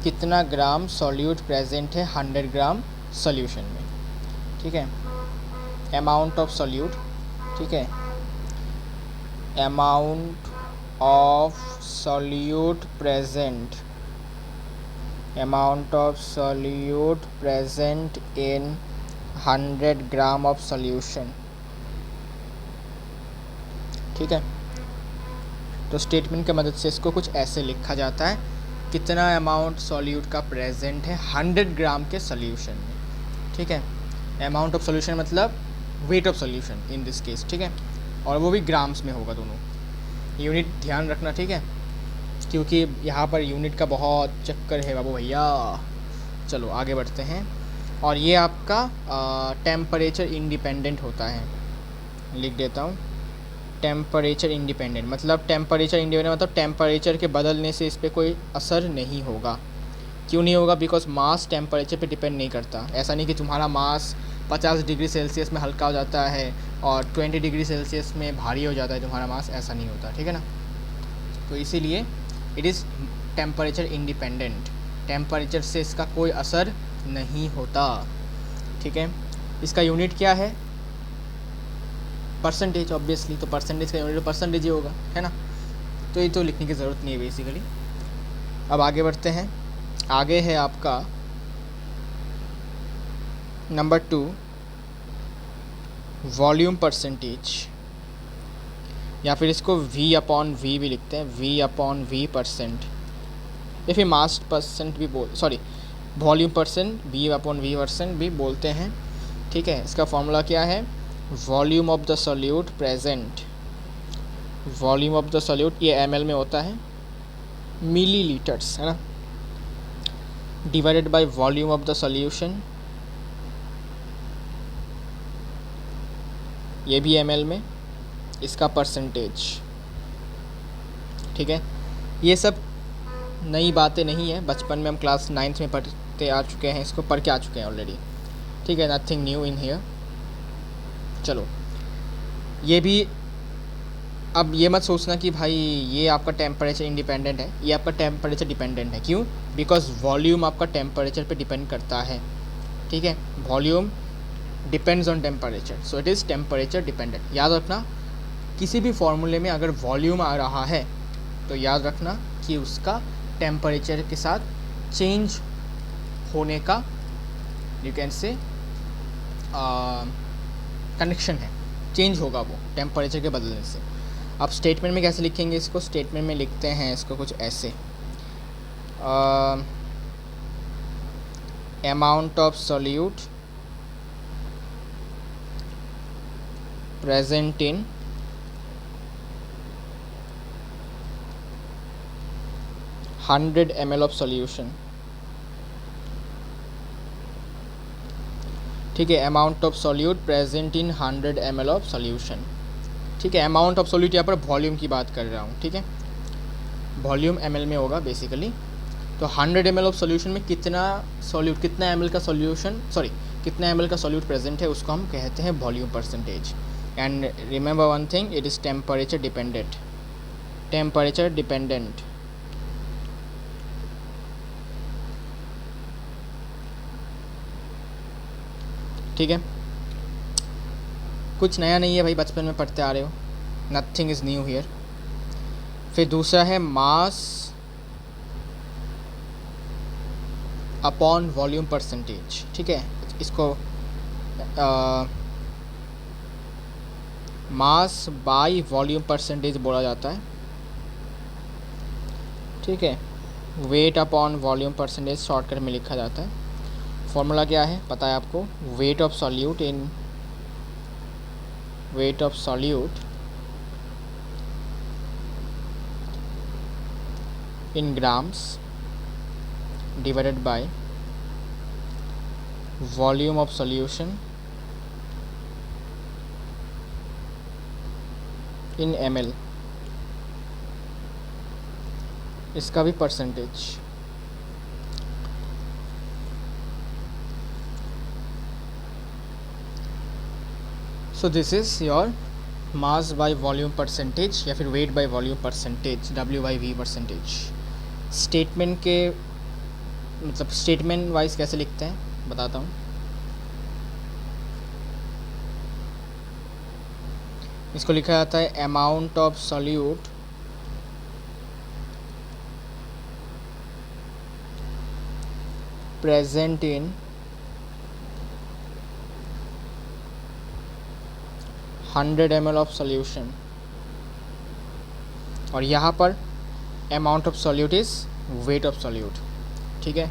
कितना ग्राम सॉल्यूट प्रेजेंट है 100 ग्राम सॉल्यूशन में। ठीक है, अमाउंट ऑफ सॉल्यूट, ठीक है, amount of solute present, amount of solute present in 100 gram of solution. ठीक है, तो स्टेटमेंट की मदद से इसको कुछ ऐसे लिखा जाता है, कितना अमाउंट सॉल्यूट का प्रेजेंट है 100 ग्राम के सॉल्यूशन में। ठीक है, अमाउंट ऑफ सॉल्यूशन मतलब weight of solution in this case. ठीक है, और वो भी ग्राम्स में होगा, दोनों यूनिट ध्यान रखना। ठीक है, क्योंकि यहाँ पर यूनिट का बहुत चक्कर है बाबू भैया। चलो आगे बढ़ते हैं। और ये आपका टेम्परेचर इंडिपेंडेंट होता है, लिख देता हूँ, टेम्परेचर इंडिपेंडेंट मतलब टेम्परेचर इंडिपेंडेंट मतलब टेम्परेचर के बदलने से इस पर कोई असर नहीं होगा। क्यों नहीं होगा? बिकॉज मास टेम्परेचर पे डिपेंड नहीं करता। ऐसा नहीं कि तुम्हारा मास 50 डिग्री सेल्सियस में हल्का हो जाता है और 20 डिग्री सेल्सियस में भारी हो जाता है तुम्हारा मास, ऐसा नहीं होता। ठीक है ना, तो इसीलिए it is temperature independent, temperature से इसका कोई असर नहीं होता। ठीक है, इसका यूनिट क्या है? परसेंटेज, ऑब्वियसली, तो परसेंटेज का यूनिट परसेंटेज ही होगा, है ना, तो ये तो लिखने की ज़रूरत नहीं है बेसिकली। अब आगे बढ़ते हैं। आगे है आपका नंबर 2, वॉल्यूम परसेंटेज, या फिर इसको V/V भी लिखते हैं, V/V%, या फिर मास परसेंट भी वॉल्यूम परसेंट V/V% भी बोलते हैं। ठीक है, इसका फॉर्मूला क्या है? Volume of the solute present, volume of the solute ये ml में होता है, मिलीलीटर्स, है ना, divided by volume of the solution, ये भी ml में, इसका परसेंटेज। ठीक है, ये सब नई बातें नहीं है, बचपन में हम क्लास 9th में पढ़ते आ चुके हैं, इसको पढ़ के आ चुके हैं ऑलरेडी। ठीक है, नथिंग न्यू इन हियर। चलो, ये भी, अब ये मत सोचना कि भाई ये आपका टेम्परेचर इंडिपेंडेंट है, ये आपका टेम्परेचर डिपेंडेंट है। क्यों? बिकॉज वॉल्यूम आपका टेम्परेचर पे डिपेंड करता है। ठीक है, volume depends on temperature, so it is temperature dependent. याद रखना, किसी भी फॉर्मूले में अगर वॉल्यूम आ रहा है तो याद रखना कि उसका टेम्परेचर के साथ चेंज होने का, यू कैन से, कनेक्शन है, चेंज होगा वो टेम्परेचर के बदलने से। अब स्टेटमेंट में कैसे लिखेंगे इसको? स्टेटमेंट में लिखते हैं इसको कुछ ऐसे, amount of solute present in 100 ml of solution. ठीक है, amount of solute present in 100 ml of solution. ठीक है, अमाउंट ऑफ सॉल्यूट यहाँ पर वॉल्यूम की बात कर रहा हूँ। ठीक है, वॉल्यूम ml में होगा बेसिकली। तो 100 ml ऑफ सॉल्यूशन में कितना सॉल्यूट, कितना ml का सॉल्यूशन, कितना ml का सॉल्यूट प्रेजेंट है, उसको हम कहते हैं volume percentage. And remember one thing, it is temperature dependent, temperature dependent. ठीक है, कुछ नया नहीं है भाई, बचपन में पढ़ते आ रहे हो, नथिंग इज़ न्यू हियर। फिर दूसरा है मास अपॉन वॉल्यूम परसेंटेज। ठीक है, इसको मास बाय वॉल्यूम परसेंटेज बोला जाता है। ठीक है, weight upon volume percentage shortcut में लिखा जाता है। फॉर्मूला क्या है पता है आपको? Weight of solute in, weight of solute in grams divided by volume of solution in ml, इसका भी percentage. So this is your mass by volume percentage या फिर weight by volume percentage, W/V percentage. Statement के मतलब स्टेटमेंट वाइज कैसे लिखते हैं बताता हूँ। इसको लिखा जाता है amount of solute present in 100 ml of solution, और यहाँ पर amount of solute is weight of solute. ठीक है,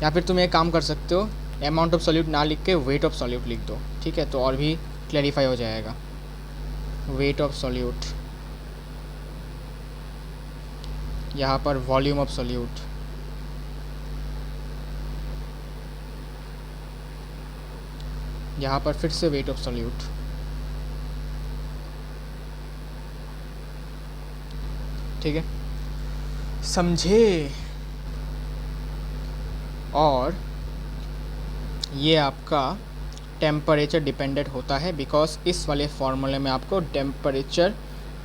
या फिर तुम एक काम कर सकते हो, अमाउंट ऑफ सॉल्यूट ना लिख के वेट ऑफ सॉल्यूट लिख दो। ठीक है, तो और भी क्लैरिफाई हो जाएगा। वेट ऑफ सॉल्यूट, यहाँ पर वॉल्यूम ऑफ सॉल्यूट, यहाँ पर फिर से वेट ऑफ सॉल्यूट। ठीक है, समझे। और ये आपका टेम्परेचर डिपेंडेंट होता है, बिकॉज इस वाले फॉर्मूले में आपको टेम्परेचर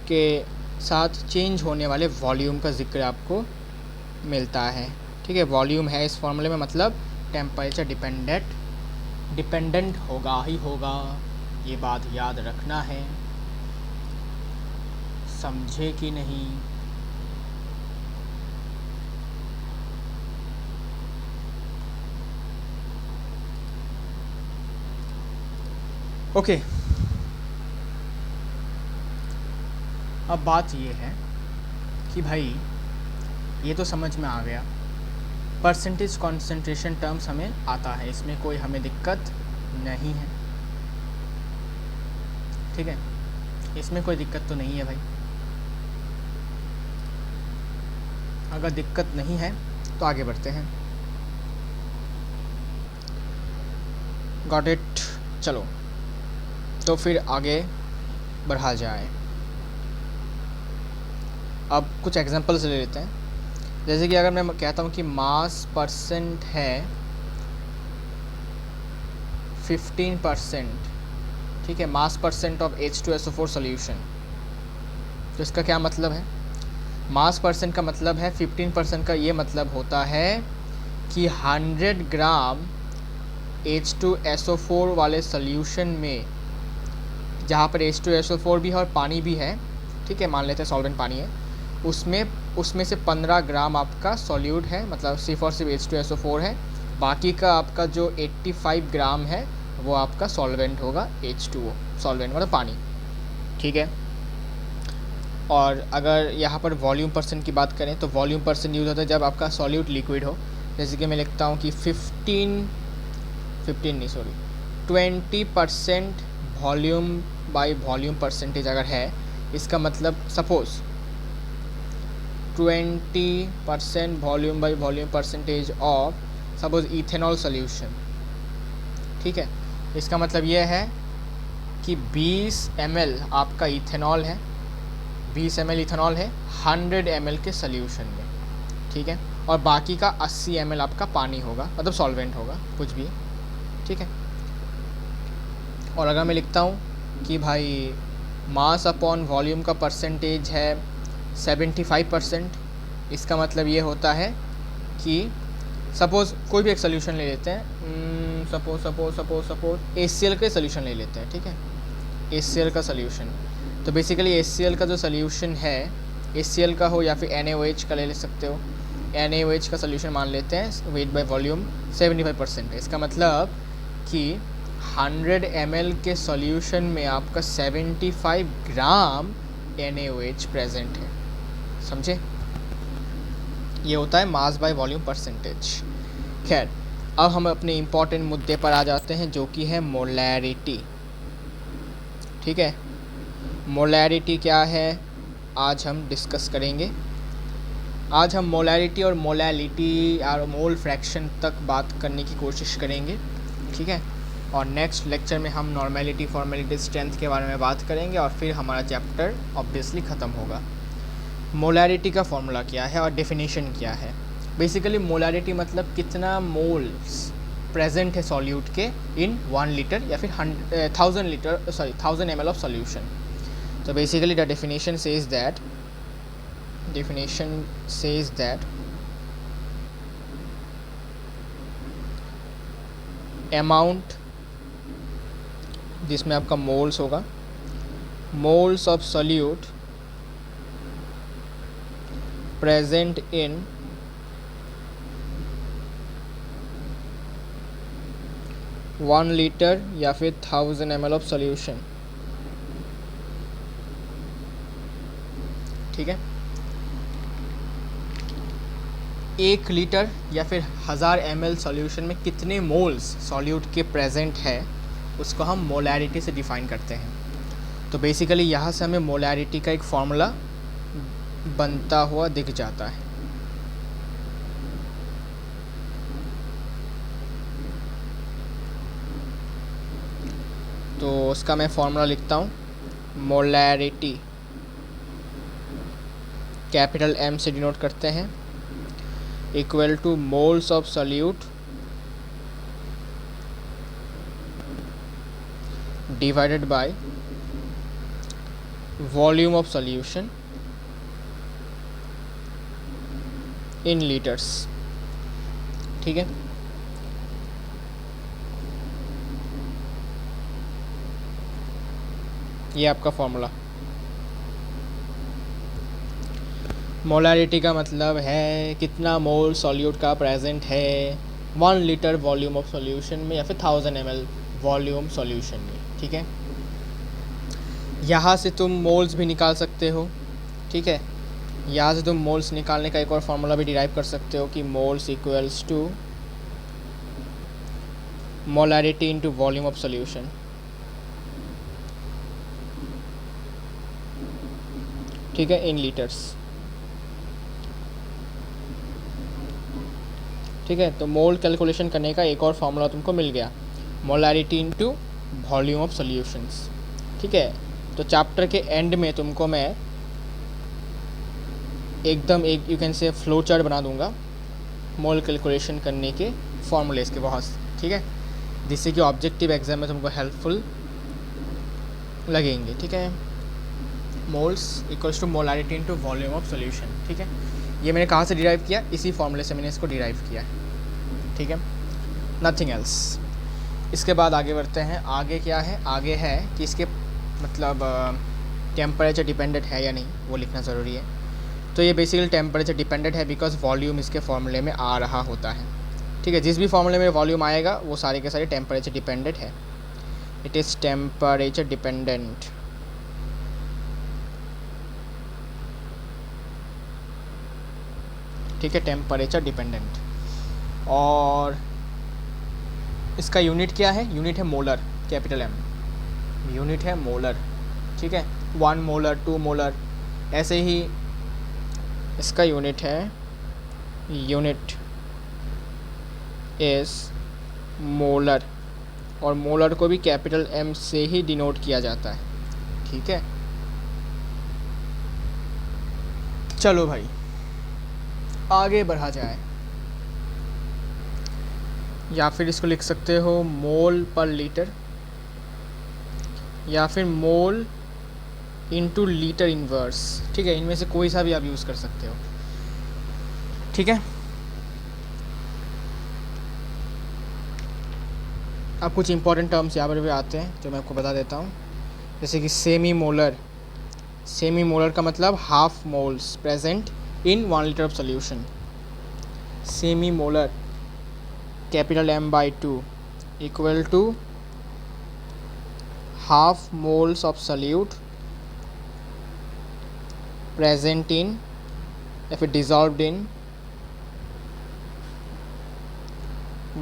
के साथ चेंज होने वाले वॉल्यूम का जिक्र आपको मिलता है। ठीक है, वॉल्यूम है इस फॉर्मूले में, मतलब टेम्परेचर डिपेंडेंट होगा ही होगा, ये बात याद रखना है। समझे कि नहीं? ओके, अब बात ये है कि भाई ये तो समझ में आ गया, परसेंटेज कॉन्सेंट्रेशन टर्म्स हमें आता है, इसमें कोई हमें दिक्कत नहीं है। ठीक है, इसमें कोई दिक्कत तो नहीं है भाई। अगर दिक्कत नहीं है तो आगे बढ़ते हैं। Got it. चलो तो फिर आगे बढ़ा जाए। अब कुछ एग्जांपल्स ले लेते हैं। जैसे कि अगर मैं कहता हूँ कि मास परसेंट है 15%, ठीक है, मास परसेंट ऑफ H2SO4 सॉल्यूशन, तो इसका क्या मतलब है? मास परसेंट का मतलब है 15% का, ये मतलब होता है कि 100 ग्राम H2SO4 वाले सॉल्यूशन में, जहाँ पर H2SO4 भी है और पानी भी है, ठीक है, मान लेते हैं सॉल्वेंट पानी है, उसमें से 15 ग्राम आपका सॉल्यूट है, मतलब सिर्फ और सिर्फ H2SO4 है। बाकी का आपका जो 85 ग्राम है वो आपका सॉल्वेंट होगा, H2O सॉल्वेंट मतलब पानी। ठीक है, और अगर यहाँ पर वॉल्यूम परसेंट की बात करें तो वॉल्यूम परसेंट यूज़ होता है जब आपका सॉल्यूट लिक्विड हो। जैसे कि मैं लिखता हूँ कि 20% वॉल्यूम बाय वॉल्यूम परसेंटेज अगर है, इसका मतलब suppose 20% volume by volume percentage of suppose ethanol solution. ठीक है, इसका मतलब यह है कि 20 ml आपका इथेनॉल है, 20 ml इथेनॉल है 100 ml के सॉल्यूशन में। ठीक है, और बाकी का 80 ml आपका पानी होगा, मतलब सॉल्वेंट होगा, कुछ भी। ठीक है, और अगर मैं लिखता हूँ कि भाई मास अपॉन वॉल्यूम का परसेंटेज है 75%, इसका मतलब ये होता है कि सपोज़ कोई भी एक सोल्यूशन ले लेते हैं, सपोज HCl के सोल्यूशन ले लेते हैं। ठीक है, HCl का सोल्यूशन, तो बेसिकली HCl का जो सोल्यूशन है, HCl का हो या फिर NaOH का ले सकते हो, NaOH का सोल्यूशन मान लेते हैं, वेट बाय वॉल्यूम 75% है। इसका मतलब कि 100 ml के सॉल्यूशन में आपका 75 ग्राम NaOH प्रेजेंट है। समझे? ये होता है मास बाय वॉल्यूम परसेंटेज। खैर, अब हम अपने इम्पॉर्टेंट मुद्दे पर आ जाते हैं, जो कि है मोलैरिटी। ठीक है, मोलैरिटी क्या है आज हम डिस्कस करेंगे। आज हम मोलैरिटी और मोलैलिटी और मोल फ्रैक्शन तक बात करने की कोशिश करेंगे। ठीक है, और नेक्स्ट लेक्चर में हम नॉर्मेलिटी, फॉर्मेलिटी, स्ट्रेंथ के बारे में बात करेंगे और फिर हमारा चैप्टर ऑब्वियसली ख़त्म होगा। मोलैरिटी का फॉर्मूला क्या है और डेफिनेशन क्या है? बेसिकली मोलैरिटी मतलब कितना मोल्स प्रेजेंट है सॉल्यूट के इन 1 लीटर या फिर 1000 ml ऑफ सॉल्यूशन। तो basically the definition says that amount, जिसमें आपका मोल्स होगा, moles of solute present in 1 litre या फिर 1000 ml ऑफ सॉल्यूशन। ठीक है, 1 लीटर या फिर 1000 ml सॉल्यूशन में कितने मोल्स सॉल्यूट के प्रेजेंट है उसको हम मोलैरिटी से डिफाइन करते हैं। तो बेसिकली यहाँ से हमें मोलैरिटी का एक फॉर्मूला बनता हुआ दिख जाता है। तो उसका मैं फॉर्मूला लिखता हूँ, मोलैरिटी कैपिटल M से डिनोट करते हैं, equal two moles of solute divided by volume of solution in litres. ठीक है, ये आपका फॉर्मूला। मोलैरिटी का मतलब है कितना मोल सॉल्यूट का प्रेजेंट है 1 लीटर वॉल्यूम ऑफ सॉल्यूशन में या फिर 1000 ml वॉल्यूम सॉल्यूशन में। ठीक है, यहाँ से तुम मोल्स भी निकाल सकते हो। ठीक है, यहाँ से तुम मोल्स निकालने का एक और फार्मूला भी डिराइव कर सकते हो कि moles equals to molarity into volume of solution. ठीक है, इन लीटर्स। ठीक है, तो मोल कैलकुलेशन करने का एक और फार्मूला तुमको मिल गया, molarity into volume of solutions. ठीक है, तो चैप्टर के एंड में तुमको मैं एकदम एक you can say flow chart बना दूंगा मोल कैलकुलेशन करने के फॉर्मूलेस के बहुत। ठीक है, जिससे कि ऑब्जेक्टिव एग्जाम में तुमको हेल्पफुल लगेंगे। ठीक है, moles equals to molarity into volume of solution. ठीक है, ये मैंने कहाँ से डिराइव किया, इसी फॉर्मूले से मैंने इसको डिराइव किया है। ठीक है, नथिंग एल्स। इसके बाद आगे बढ़ते हैं। आगे क्या है, आगे है कि इसके मतलब टेम्परेचर डिपेंडेंट है या नहीं, वो लिखना ज़रूरी है। तो ये बेसिकली टेम्परेचर डिपेंडेंट है बिकॉज वॉल्यूम इसके फॉर्मूले में आ रहा होता है। ठीक है, जिस भी फॉर्मूले में वॉल्यूम आएगा वो सारे के सारे टेम्परेचर डिपेंडेंट है। It is temperature dependent. ठीक है, टेम्परेचर डिपेंडेंट। और इसका यूनिट क्या है, यूनिट है मोलर, कैपिटल M यूनिट है मोलर। ठीक है, 1 मोलर 2 मोलर ऐसे ही इसका यूनिट है, यूनिट इज मोलर, और मोलर को भी कैपिटल M से ही डिनोट किया जाता है। ठीक है, चलो भाई आगे बढ़ा जाए, या फिर इसको लिख सकते हो मोल पर लीटर या फिर मोल इनटू लीटर इनवर्स। ठीक है, इनमें से कोई सा भी आप यूज़ कर सकते हो। ठीक है, अब कुछ इंपॉर्टेंट टर्म्स यहाँ पर भी आते हैं जो मैं आपको बता देता हूँ, जैसे कि सेमी मोलर। सेमी मोलर का मतलब half moles present in 1 litre of solution. Semi molar capital M/2 equal to half moles of solute present in या फिर dissolved in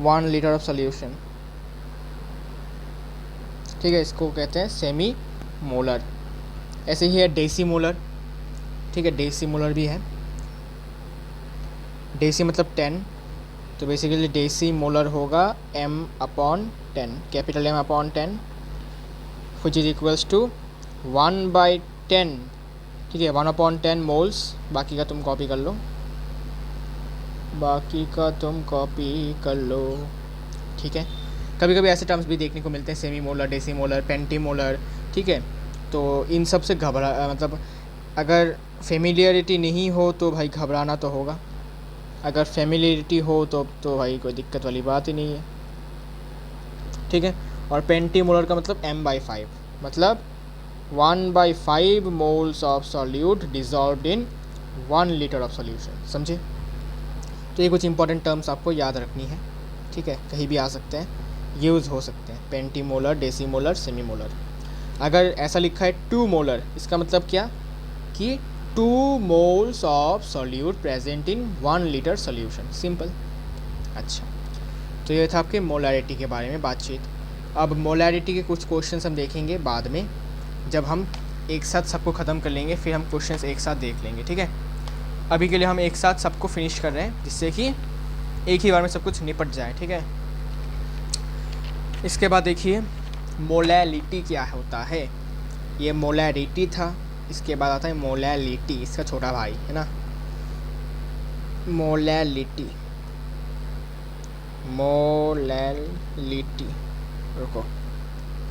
1 litre of solution. ठीक है, इसको कहते हैं सेमी मोलर। ऐसे ही है डेसी मोलर। ठीक है, डेसी मोलर भी है। डेसी मतलब 10, तो बेसिकली डेसी मोलर होगा M/10 capital M/10 which is equals to 1/10। ठीक है, 1/10 मोल्स। बाकी का तुम कॉपी कर लो, बाकी का तुम कॉपी कर लो। ठीक है। कभी कभी ऐसे टर्म्स भी देखने को मिलते हैं, semi molar, deci molar, penti molar, ठीक है। तो इन सब से मतलब अगर फेमिलियरिटी नहीं हो तो भाई घबराना तो होगा, अगर फेमिलियरिटी हो तो भाई कोई दिक्कत वाली बात ही नहीं है, ठीक है। और पेंटी मोलर का मतलब m/5, मतलब 1/5 moles of solute dissolved in 1 litre of solution, समझे। तो ये कुछ इंपॉर्टेंट टर्म्स आपको याद रखनी है, ठीक है, कहीं भी आ सकते हैं, यूज़ हो सकते हैं, penti molar, deci molar, semi molar. अगर ऐसा लिखा है 2 मोलर, इसका मतलब क्या कि 2 moles of solute present in 1 litre solution, simple. अच्छा, तो ये था आपके मोलैरिटी के बारे में बातचीत। अब मोलैरिटी के कुछ क्वेश्चंस हम देखेंगे बाद में, जब हम एक साथ सबको ख़त्म कर लेंगे, फिर हम क्वेश्चंस एक साथ देख लेंगे, ठीक है। अभी के लिए हम एक साथ सबको फिनिश कर रहे हैं, जिससे कि एक ही बार में सब कुछ निपट जाए, ठीक है। इसके बाद देखिए मोलैलिटी क्या होता है। ये मोलैरिटी था, इसके बाद आता है मोलैलिटी, इसका छोटा भाई है ना, मोलैलिटी। मोलैलिटी, रुको,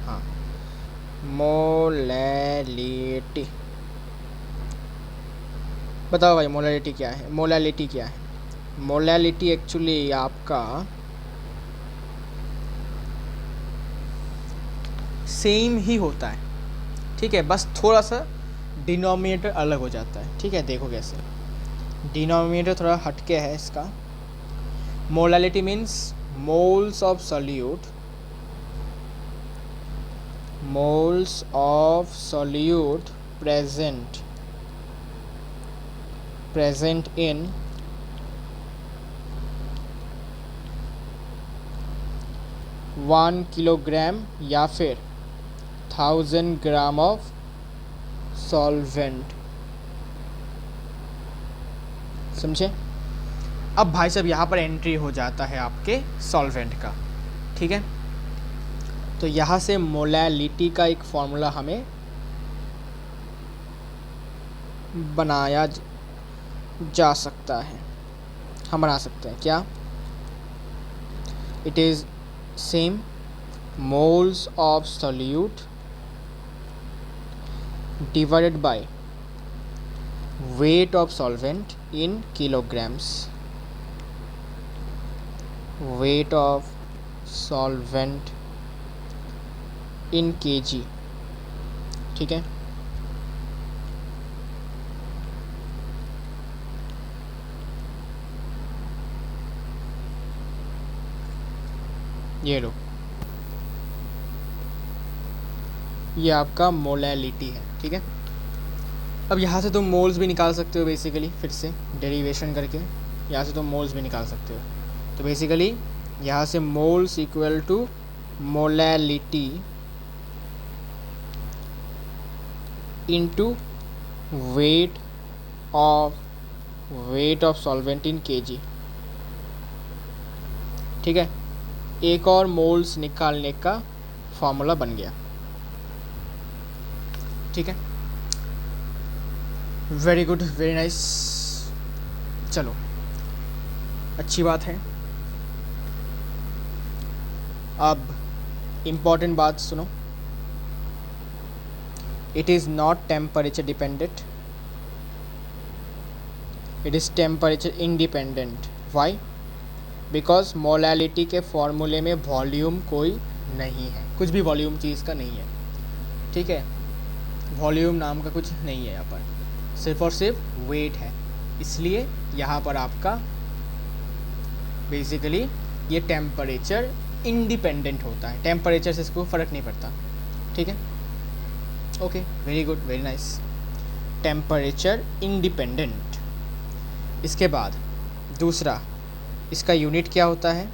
हाँ, मोलैलिटी। बताओ भाई मोलैलिटी क्या है, मोलैलिटी क्या है। मोलैलिटी एक्चुअली आपका सेम ही होता है, ठीक है, बस थोड़ा सा डिनोमिनेटर अलग हो जाता है, ठीक है। देखो कैसे, डिनोमिनेटर थोड़ा हटके है इसका। Molality means moles of solute, moles of solute present in 1 kilogram या फिर 1000 ग्राम ऑफ सॉल्वेंट, समझे। अब भाई साहब यहाँ पर एंट्री हो जाता है आपके सॉल्वेंट का, ठीक है। तो यहाँ से मोलैलिटी का एक फॉर्मूला हमें बनाया जा सकता है, हम बना सकते हैं क्या। It is same moles of solute divided by weight of solvent in kilograms, weight of solvent in kg, ठीक है। ये लो, ये आपका मोलैलिटी है, ठीक है। अब यहाँ से तुम मोल्स भी निकाल सकते हो बेसिकली, फिर से डेरिवेशन करके यहाँ से तुम मोल्स भी निकाल सकते हो। तो बेसिकली यहाँ से moles equal to molality into weight of solvent in KG, ठीक है। एक और मोल्स निकालने का फॉर्मूला बन गया, ठीक है। Very good, very nice. चलो, अच्छी बात है। अब इम्पॉर्टेंट बात सुनो, it is not temperature dependent, it is temperature independent. Why? Because molality के फॉर्मूले में वॉल्यूम कोई नहीं है, कुछ भी वॉल्यूम चीज़ का नहीं है, ठीक है। वॉल्यूम नाम का कुछ नहीं है यहाँ पर, सिर्फ और सिर्फ वेट है। इसलिए यहाँ पर आपका बेसिकली ये टेम्परेचर इंडिपेंडेंट होता है, टेम्परेचर से इसको फ़र्क नहीं पड़ता, ठीक है। Okay, very good, very nice, temperature independent. इसके बाद दूसरा, इसका यूनिट क्या होता है।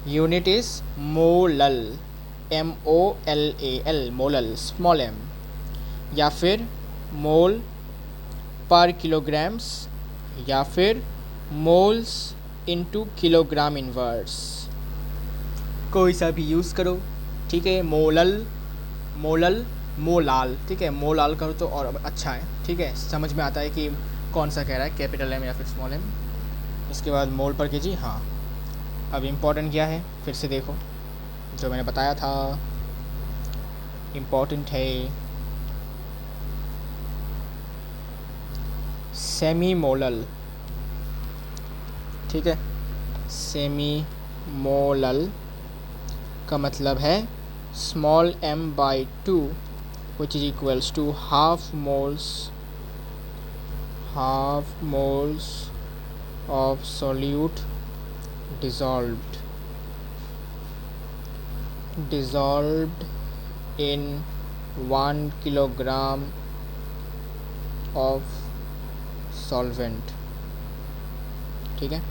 Unit is molal, MOLAL, molal, small m, या फिर मोल पर किलोग्राम्स, या फिर मोल्स इनटू किलोग्राम इनवर्स, कोई सा भी यूज़ करो, ठीक है। मोलल, मोलाल, ठीक है, मोलाल करो तो और अच्छा है, ठीक है, समझ में आता है कि कौन सा कह रहा है, कैपिटल M या फिर स्मॉल m। इसके बाद मोल पर केजी, हाँ, अब इम्पोर्टेंट क्या है फिर से देखो, जो मैंने बताया था इम्पोर्टेंट है सेमी मोलल, ठीक है। सेमी मोलल का मतलब है small m/2 which is equals to half moles of solute dissolved in 1 kilogram of solvent, ठीक है।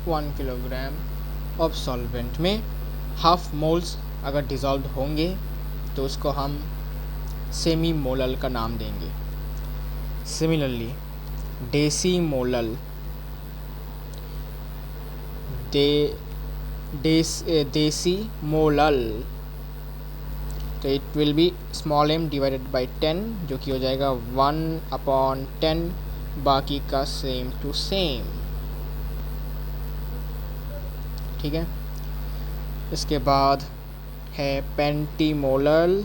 1 किलोग्राम ऑफ सॉल्वेंट में हाफ मोल्स अगर डिज़ोल्व होंगे तो उसको हम सेमी मोलल का नाम देंगे। सिमिलरली डेसी मोलल, देसी मोलल, तो it will be small m divided by 10 जो कि हो जाएगा 1/10, बाकी का सेम टू सेम, ठीक है। इसके बाद है पेंटीमोलल,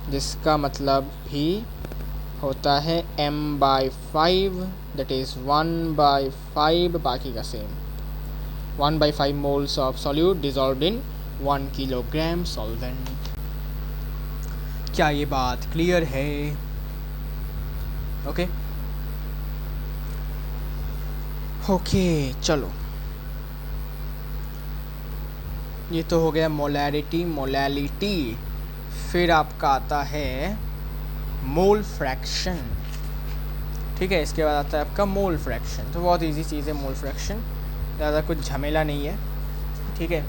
जिसका मतलब भी होता है m/5 दैट इज़ 1/5, बाकी का same 1/5 moles of solute dissolved in 1 kilogram solvent. क्या ये बात क्लियर है? ओके ओके चलो, ये तो हो गया मोलैलिटी। फिर आपका आता है मोल फ्रैक्शन, ठीक है। इसके बाद आता है आपका मोल फ्रैक्शन, तो बहुत इजी चीज़ है मोल फ्रैक्शन, ज़्यादा कुछ झमेला नहीं है, ठीक है।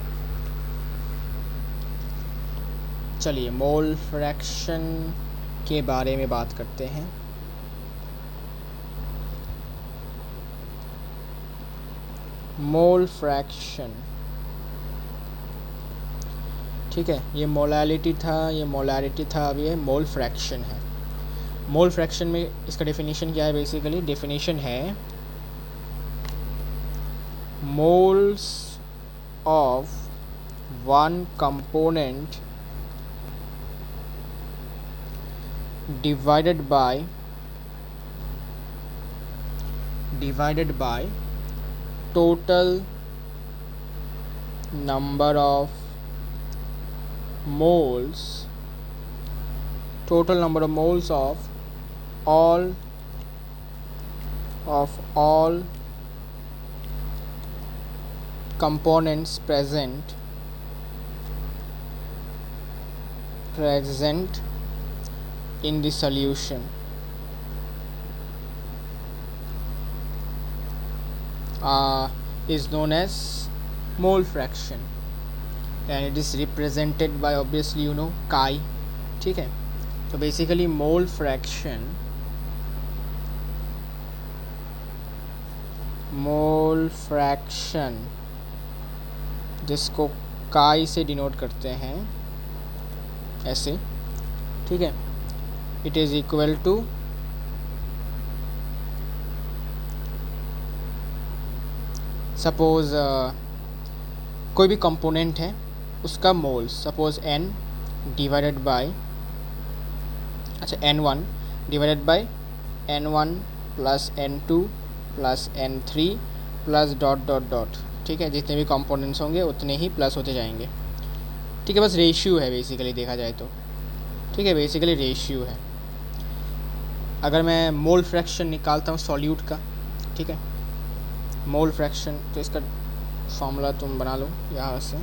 चलिए मोल फ्रैक्शन के बारे में बात करते हैं। मोल फ्रैक्शन, ठीक है। ये मोलैलिटी था, ये मोलैरिटी था, अब ये मोल फ्रैक्शन है। मोल फ्रैक्शन में इसका डेफिनेशन क्या है? बेसिकली डेफिनेशन है moles of one component divided by total number of moles of all components present in the solution, is known as mole fraction, and it is represented by obviously chi, ठीक है। तो बेसिकली मोल फ्रैक्शन जिसको chi से डिनोट करते हैं ऐसे, ठीक है। It is equal to suppose कोई भी कंपोनेंट है उसका moles, suppose n divided by n1 divided by n1 plus n2 plus n3 plus dot dot dot, ठीक है। जितने भी कंपोनेंट्स होंगे उतने ही प्लस होते जाएंगे, ठीक है। बस रेशियो है बेसिकली देखा जाए तो, ठीक है। बेसिकली रेशियो है। अगर मैं मोल फ्रैक्शन निकालता हूँ सॉल्यूट का, ठीक है, मोल फ्रैक्शन, तो इसका फॉर्मूला तुम बना लो यहाँ से।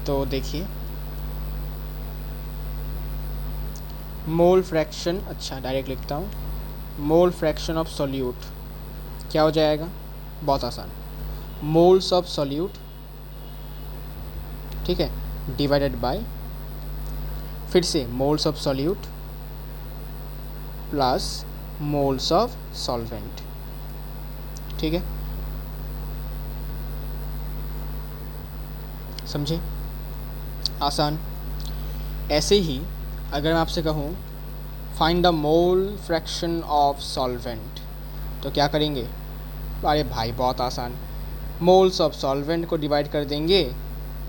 तो देखिए मोल फ्रैक्शन, अच्छा डायरेक्ट लिखता हूँ, मोल फ्रैक्शन ऑफ सॉल्यूट क्या हो जाएगा? बहुत आसान, मोल्स ऑफ सॉल्यूट, ठीक है, डिवाइडेड बाय, फिर से moles of solute plus moles of solvent, ठीक है। समझे? आसान। ऐसे ही अगर मैं आपसे कहूँ find the mole fraction of solvent. तो क्या करेंगे, अरे भाई बहुत आसान, मोल्स ऑफ सॉल्वेंट को डिवाइड कर देंगे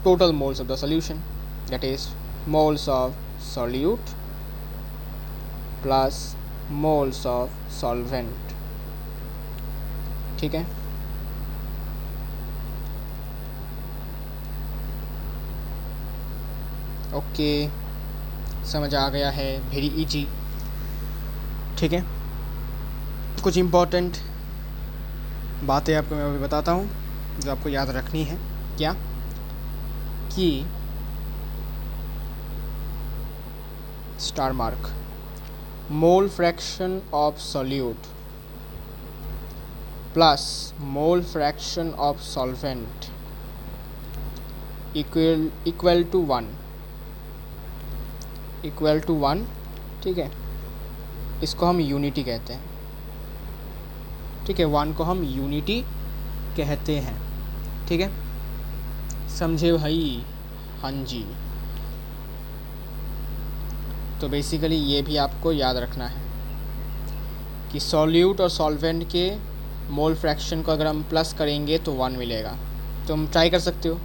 total moles of the solution, that is moles of solute plus moles of solvent. ठीक है, ओके, समझ आ गया है, वेरी इजी। ठीक है, कुछ इम्पोर्टेंट बातें आपको मैं अभी बताता हूँ जो आपको याद रखनी है। क्या कि star mark, mole fraction of solute plus mole fraction of solvent equal to one. ठीक है, इसको हम यूनिटी कहते हैं। ठीक है, वन को हम यूनिटी कहते हैं। ठीक है, समझे भाई? हाँ जी। तो बेसिकली ये भी आपको याद रखना है कि सॉल्यूट और सॉल्वेंट के मोल फ्रैक्शन को अगर हम प्लस करेंगे तो 1 मिलेगा। तुम ट्राई कर सकते हो,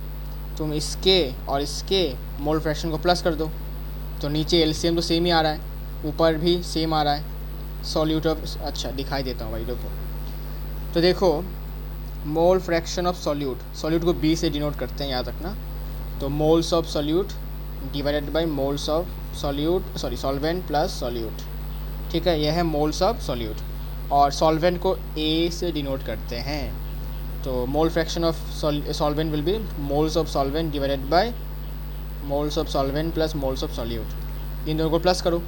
तुम इसके और इसके मोल फ्रैक्शन को प्लस कर दो तो नीचे एलसीएम तो सेम ही आ रहा है, ऊपर भी सेम आ रहा है। सॉल्यूट ऑफ, अच्छा दिखाई देता हूँ भाई, देखो। तो देखो, मोल फ्रैक्शन ऑफ सॉल्यूट को बी से डिनोट करते हैं, याद रखना। तो moles of solute divided by moles of solvent plus solute. ठीक है, यह है मोल्स ऑफ सॉल्यूट, और सॉल्वेंट को ए से डिनोट करते हैं। तो mole fraction of solvent will be moles of solvent divided by moles of solvent plus moles of solute. इन दोनों को प्लस करो,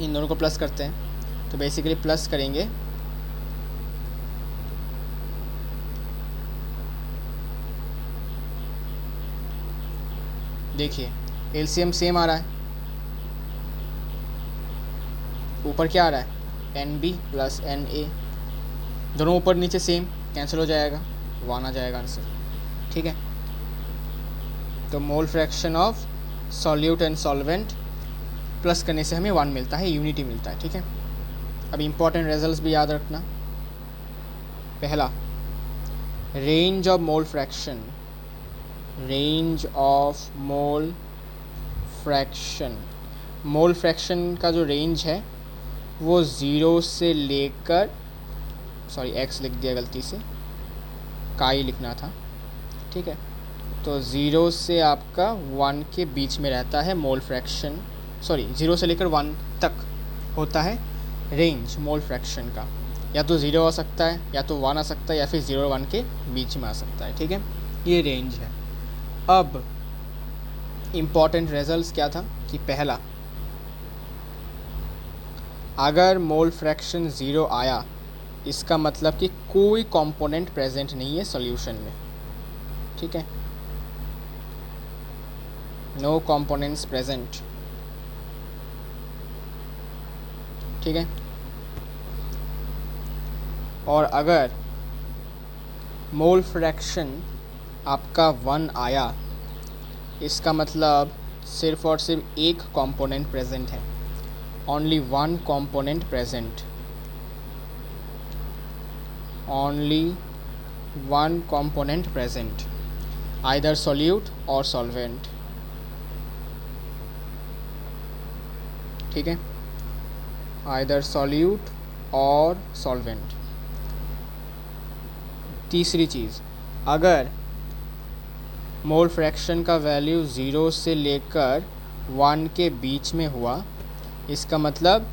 इन दोनों को प्लस करते हैं तो बेसिकली प्लस करेंगे देखिए एलसीएम सेम आ रहा है, ऊपर क्या आ रहा है NB प्लस NA, दोनों ऊपर नीचे सेम, कैंसिल हो जाएगा, 1 आ जाएगा आंसर। ठीक है, तो mole fraction of solute and solvent plus करने से हमें 1 मिलता है, यूनिटी मिलता है। ठीक है, अब इम्पॉर्टेंट रिजल्ट्स भी याद रखना। पहला, range of mole fraction, range of mole fraction, mole fraction का जो रेंज है वो 0 से लेकर, सॉरी x लिख दिया गलती से, काई लिखना था। ठीक है, तो 0 से आपका 1 के बीच में रहता है मोल फ्रैक्शन, सॉरी 0 से लेकर 1 तक होता है रेंज मोल फ्रैक्शन का। या तो 0 आ सकता है, या तो 1 आ सकता है, या फिर 0 और 1 के बीच में आ सकता है। ठीक है, ये रेंज है। अब इम्पॉर्टेंट रिजल्ट्स क्या था कि पहला, अगर मोल फ्रैक्शन 0 आया इसका मतलब कि कोई कंपोनेंट प्रेजेंट नहीं है सॉल्यूशन में। ठीक है, नो कंपोनेंट्स प्रेजेंट। ठीक है, और अगर मोल फ्रैक्शन आपका 1 आया इसका मतलब सिर्फ और सिर्फ एक कंपोनेंट प्रेजेंट है, only one component present, only one component present, either solute or solvent। ठीक है, either solute or solvent। तीसरी चीज़, अगर मोल फ्रैक्शन का वैल्यू 0 से लेकर 1 के बीच में हुआ इसका मतलब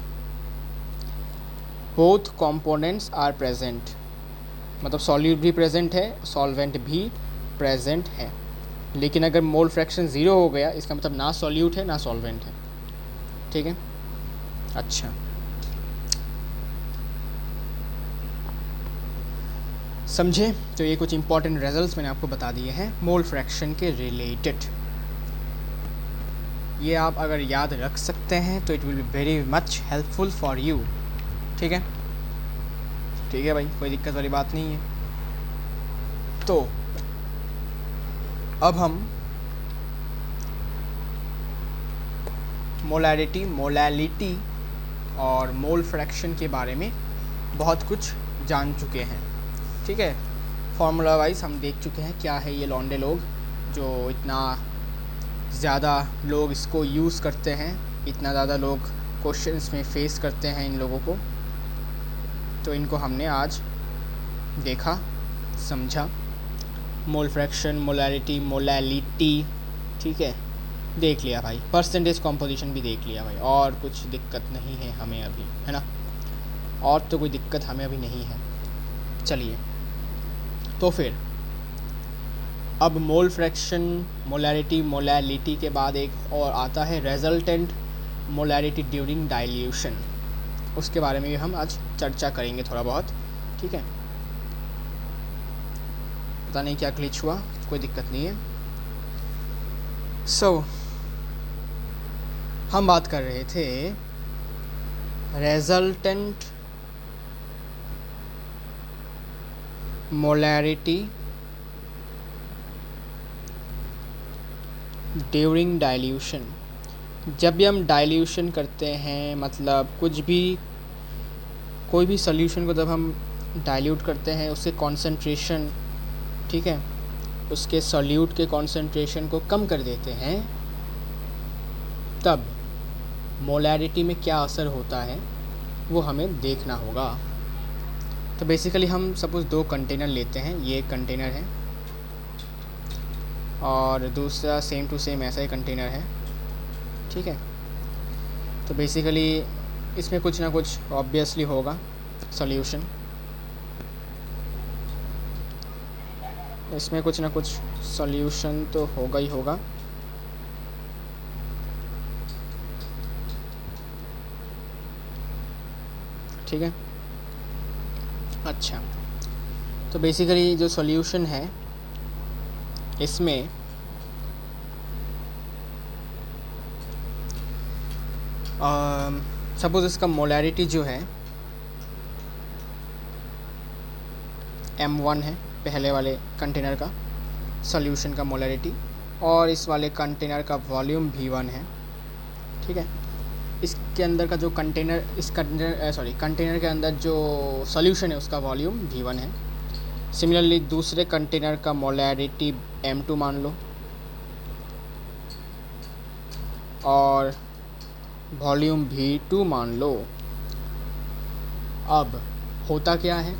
बोथ कंपोनेंट्स आर प्रेजेंट, मतलब सॉल्यूट भी प्रेजेंट है, सॉल्वेंट भी प्रेजेंट है। लेकिन अगर मोल फ्रैक्शन 0 हो गया इसका मतलब ना सॉल्यूट है ना सॉल्वेंट है। ठीक है, अच्छा समझे? तो ये कुछ इंपॉर्टेंट रिजल्ट्स मैंने आपको बता दिए हैं मोल फ्रैक्शन के रिलेटेड। ये आप अगर याद रख सकते हैं तो it will be very much helpful for you. ठीक है, ठीक है भाई, कोई दिक्कत वाली बात नहीं है। तो अब हम मोलैलिटी और मोल फ्रैक्शन के बारे में बहुत कुछ जान चुके हैं, ठीक है। फार्मूला वाइज हम देख चुके हैं क्या है ये लौंडे लोग, जो इतना ज़्यादा लोग इसको यूज़ करते हैं, इतना ज़्यादा लोग क्वेश्चंस में फेस करते हैं इन लोगों को। तो इनको हमने आज देखा, समझा, मोल फ्रैक्शन, मोलैरिटी, मोलैलिटी, ठीक है, देख लिया भाई। परसेंटेज कॉम्पोजिशन भी देख लिया भाई, और कुछ दिक्कत नहीं है हमें अभी, है ना, और तो कोई दिक्कत हमें अभी नहीं है। चलिए, तो फिर अब मोल फ्रैक्शन, मोलैरिटी, मोलैलिटी के बाद एक और आता है रेजल्टेंट मोलैरिटी ड्यूरिंग डाइल्यूशन। उसके बारे में भी हम आज चर्चा करेंगे थोड़ा बहुत, ठीक है। पता नहीं क्या ग्लिच हुआ, कोई दिक्कत नहीं है। सो हम बात कर रहे थे रेजल्टेंट मोलैरिटी ड्यूरिंग डाइल्यूशन। जब भी हम डाइल्यूशन करते हैं, मतलब कुछ भी, कोई भी सॉल्यूशन को जब हम डाइल्यूट करते हैं, उसके कॉन्सेंट्रेशन, ठीक है, उसके सॉल्यूट के कॉन्सेंट्रेशन को कम कर देते हैं, तब मोलैरिटी में क्या असर होता है वो हमें देखना होगा। तो बेसिकली हम सपोज़ 2 कंटेनर लेते हैं, ये एक कंटेनर है और दूसरा सेम टू सेम ऐसा ही कंटेनर है, ठीक है। तो बेसिकली इसमें कुछ ना कुछ ऑब्वियसली होगा सॉल्यूशन, इसमें कुछ ना कुछ सॉल्यूशन तो होगा ही होगा। ठीक है, अच्छा, तो बेसिकली जो सॉल्यूशन है इसमें सपोज़ इसका मोलैरिटी जो है M1 है, पहले वाले कंटेनर का सॉल्यूशन का मोलैरिटी, और इस वाले कंटेनर का वॉल्यूम V1 है, ठीक है। इसके अंदर का जो कंटेनर, इस कंटेनर के अंदर जो सॉल्यूशन है उसका वॉल्यूम V1 है। सिमिलरली दूसरे कंटेनर का मोलैरिटी M2 मान लो और वॉल्यूम V2 मान लो। अब होता क्या है,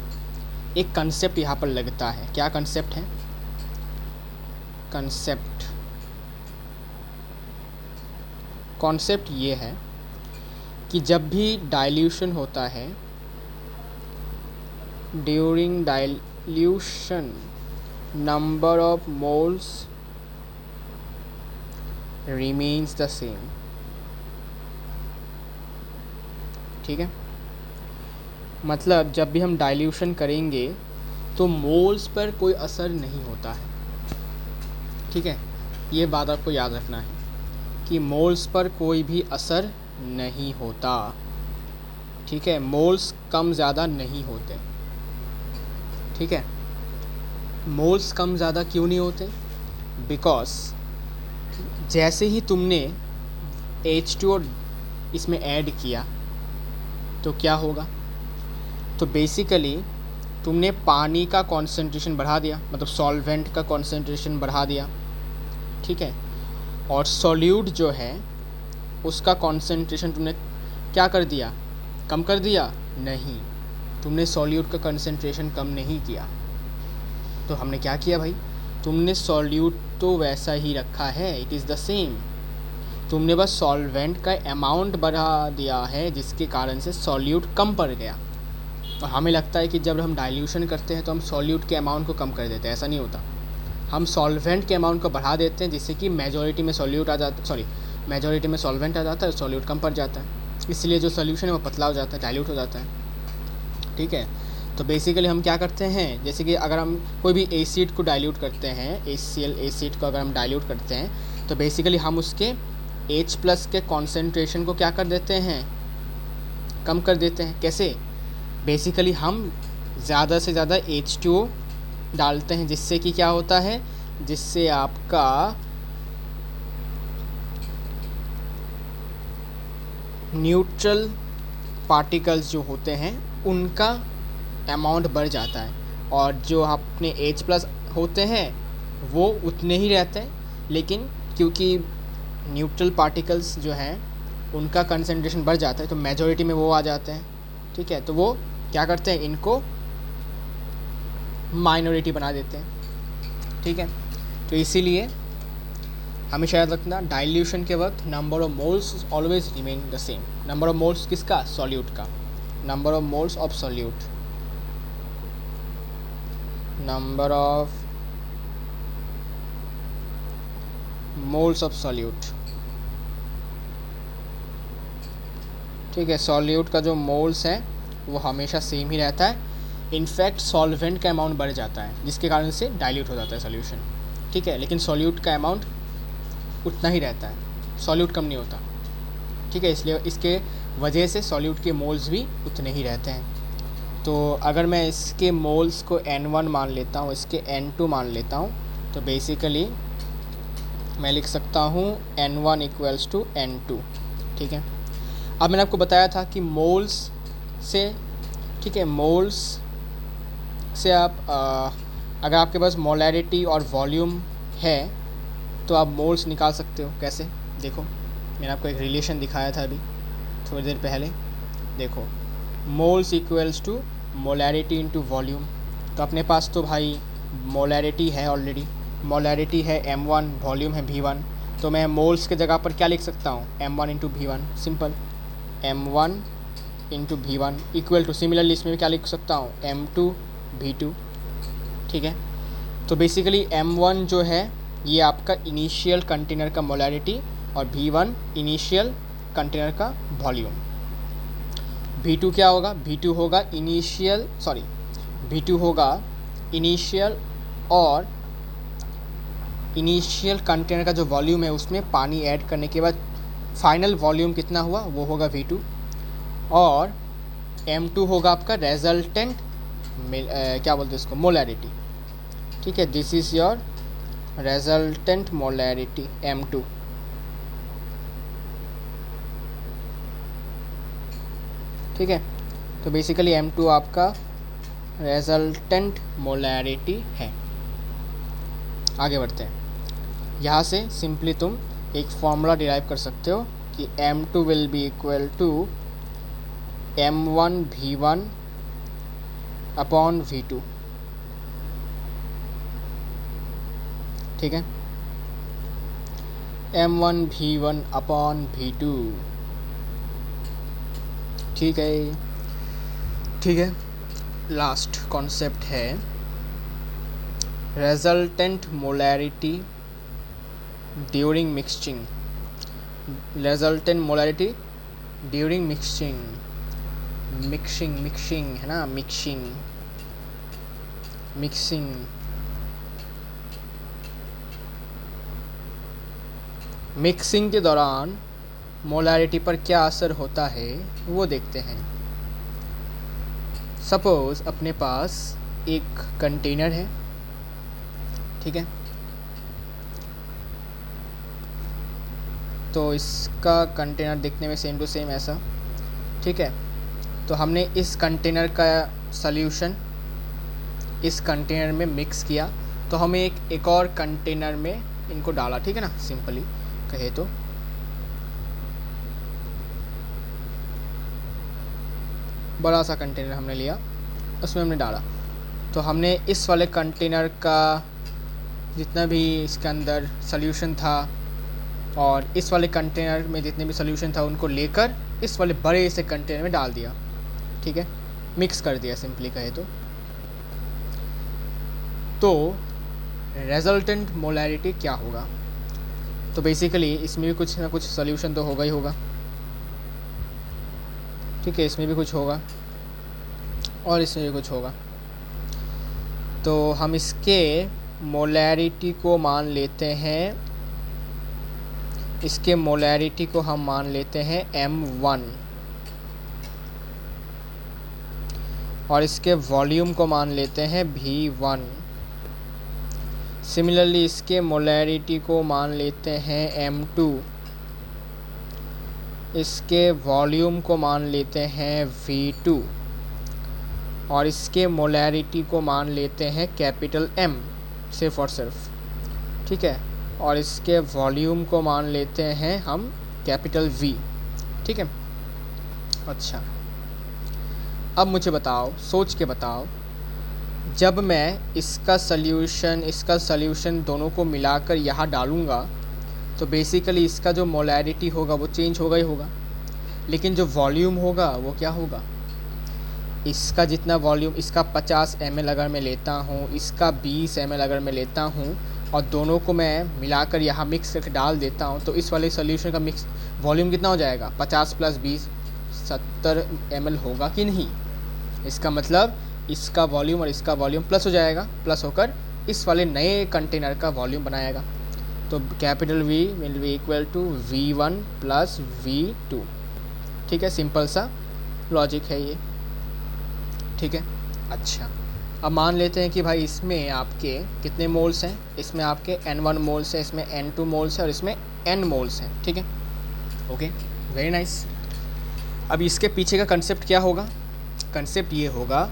एक कंसेप्ट यहाँ पर लगता है। क्या कंसेप्ट है? कॉन्सेप्ट ये है कि जब भी डाइल्यूशन होता है, during dilution number of moles remains the same, ठीक है। मतलब जब भी हम डाइल्यूशन करेंगे तो मोल्स पर कोई असर नहीं होता है, ठीक है। ये बात आपको याद रखना है कि मोल्स पर कोई भी असर नहीं होता, ठीक है। मोल्स कम ज़्यादा नहीं होते, ठीक है। मोल्स कम ज़्यादा क्यों नहीं होते? बिकॉज जैसे ही तुमने H2O इसमें ऐड किया तो क्या होगा, तो बेसिकली तुमने पानी का कॉन्सेंट्रेशन बढ़ा दिया, मतलब सॉल्वेंट का कॉन्सेंट्रेशन बढ़ा दिया, ठीक है। और सॉल्यूट जो है उसका कॉन्सेंट्रेशन तुमने क्या कर दिया, कम कर दिया? नहीं, तुमने सॉल्यूट का कॉन्सेंट्रेशन कम नहीं किया। तो हमने क्या किया भाई, तुमने सॉल्यूट तो वैसा ही रखा है, इट इज़ द सेम। तुमने बस सॉल्वेंट का अमाउंट बढ़ा दिया है, जिसके कारण से सॉल्यूट कम पड़ गया। और हमें लगता है कि जब हम डाइल्यूशन करते हैं तो हम सॉल्यूट के अमाउंट को कम कर देते हैं, ऐसा नहीं होता। हम सॉल्वेंट के अमाउंट को बढ़ा देते हैं, जिससे कि मेजॉरिटी में सॉल्यूट आ जाता, मेजॉरिटी में सॉल्वेंट आ जाता है, सॉल्यूट कम पड़ जाता है, इसलिए जो सॉल्यूशन है वो पतला हो जाता है, डाइल्यूट हो जाता है, ठीक है। तो बेसिकली हम क्या करते हैं, जैसे कि अगर हम कोई भी एसिड को डाइल्यूट करते हैं, HCl एसिड को अगर हम डाइल्यूट करते हैं, तो बेसिकली हम उसके H+ के कॉन्सेंट्रेशन को क्या कर देते हैं, कम कर देते हैं। कैसे? बेसिकली हम ज़्यादा से ज़्यादा H2O डालते हैं, जिससे कि क्या होता है, जिससे आपका न्यूट्रल पार्टिकल्स जो होते हैं उनका अमाउंट बढ़ जाता है, और जो अपने H+ होते हैं वो उतने ही रहते हैं, लेकिन क्योंकि न्यूट्रल पार्टिकल्स जो हैं उनका कंसंट्रेशन बढ़ जाता है तो मेजॉरिटी में वो आ जाते हैं। ठीक है, तो वो क्या करते हैं, इनको माइनॉरिटी बना देते हैं। ठीक है, तो इसीलिए हमेशा याद रखना, डाइल्यूशन के वक्त number of moles always remain the same. Number of moles किसका, सॉल्यूट का, number of moles of solute, number of moles of solute. ठीक है, सॉल्यूट का जो मोल्स है वो हमेशा सेम ही रहता है। इनफैक्ट सॉल्वेंट का अमाउंट बढ़ जाता है जिसके कारण से डाइल्यूट हो जाता है सॉल्यूशन। ठीक है, लेकिन सॉल्यूट का अमाउंट उतना ही रहता है, सॉल्यूट कम नहीं होता। ठीक है, इसलिए इसके वजह से सॉल्यूट के मोल्स भी उतने ही रहते हैं। तो अगर मैं इसके मोल्स को N1 मान लेता हूँ, इसके N2 मान लेता हूँ, तो बेसिकली मैं लिख सकता हूँ N1 = N2। ठीक है, अब मैंने आपको बताया था कि मोल्स से, ठीक है, मोल्स से आप अगर आपके पास मोलैरिटी और वॉल्यूम है तो आप मोल्स निकाल सकते हो। कैसे, देखो मैंने आपको एक रिलेशन दिखाया था अभी थोड़ी देर पहले। देखो, मोल्स = मोलैरिटी इंटू वॉल्यूम। तो अपने पास तो भाई मोलैरिटी है ऑलरेडी, मोलैरिटी है M1, वॉल्यूम है V1, तो मैं मोल्स के जगह पर क्या लिख सकता हूँ, M1 × V1, simple, M1 × V1 = similarly इसमें क्या लिख सकता हूँ, M2 V2। ठीक है, तो बेसिकली M1 जो है ये आपका इनिशियल कंटेनर का मोलैरिटी और V1 इनिशियल कंटेनर का वॉल्यूम। V2 क्या होगा, V2 होगा इनिशियल और इनिशियल कंटेनर का जो वॉल्यूम है उसमें पानी ऐड करने के बाद फाइनल वॉल्यूम कितना हुआ वो होगा V2, और M2 होगा आपका रेजल्टेंट क्या बोलते हैं इसको, मोलैरिटी। ठीक है, this is your resultant molarity M2। ठीक है, तो बेसिकली M2 आपका रेजल्टेंट मोलैरिटी है। आगे बढ़ते हैं, यहाँ से सिंपली तुम एक फॉर्मूला डिराइव कर सकते हो कि M2 will be equal to M1 V1 upon V2। ठीक है, M1 V1 अपॉन V2। ठीक है, ठीक है, लास्ट कॉन्सेप्ट है resultant molarity during mixing. Resultant molarity during mixing है ना, मिक्सिंग के दौरान मोलैरिटी पर क्या असर होता है वो देखते हैं। सपोज़ अपने पास एक कंटेनर है, ठीक है, तो इसका कंटेनर दिखने में सेम टू सेम ऐसा। ठीक है, तो हमने इस कंटेनर का सॉल्यूशन इस कंटेनर में मिक्स किया, तो हमें एक और कंटेनर में इनको डाला। ठीक है ना, सिंपली कहे तो बड़ा सा कंटेनर हमने लिया, उसमें हमने डाला, तो हमने इस वाले कंटेनर का जितना भी इसके अंदर सॉल्यूशन था और इस वाले कंटेनर में जितने भी सॉल्यूशन था उनको लेकर इस वाले बड़े से कंटेनर में डाल दिया। ठीक है, मिक्स कर दिया सिंपली कहे तो रेजल्टेंट मोलैरिटी क्या होगा। तो बेसिकली इसमें भी कुछ ना कुछ सॉल्यूशन तो होगा ही होगा। ठीक है, इसमें भी कुछ होगा और इसमें भी कुछ होगा, तो हम इसके मोलैरिटी को मान लेते हैं, इसके मोलैरिटी को हम मान लेते हैं M1 और इसके वॉल्यूम को मान लेते हैं V1। सिमिलरली इसके मोलैरिटी को मान लेते हैं M2 इसके वॉल्यूम को मान लेते हैं V2 और इसके मोलैरिटी को मान लेते हैं कैपिटल M सिर्फ और सिर्फ, ठीक है, और इसके वॉल्यूम को मान लेते हैं हम कैपिटल V, ठीक है। अच्छा, अब मुझे बताओ, सोच के बताओ, जब मैं इसका सल्यूशन दोनों को मिलाकर यहाँ डालूँगा तो बेसिकली इसका जो मोलैरिटी होगा वो चेंज होगा ही होगा, लेकिन जो वॉल्यूम होगा वो क्या होगा, इसका जितना वॉल्यूम, इसका 50 ml अगर मैं लेता हूँ, इसका 20 ml अगर मैं लेता हूँ और दोनों को मैं मिलाकर यहाँ मिक्स करके डाल देता हूँ तो इस वाले सॉल्यूशन का मिक्स वॉल्यूम कितना हो जाएगा, 50 + 20 70 ml होगा कि नहीं। इसका मतलब इसका वॉल्यूम और इसका वॉल्यूम प्लस हो जाएगा, प्लस होकर इस वाले नए कंटेनर का वॉल्यूम बनाएगा। तो capital V will be equal to V1 + V2, ठीक है, सिंपल सा लॉजिक है ये, ठीक है। अच्छा, अब मान लेते हैं कि भाई इसमें आपके कितने मोल्स हैं, इसमें आपके N1 मोल्स हैं, इसमें N2 मोल्स हैं और इसमें N मोल्स हैं, ठीक है। Okay, very nice. अब इसके पीछे का कंसेप्ट क्या होगा, कंसेप्ट ये होगा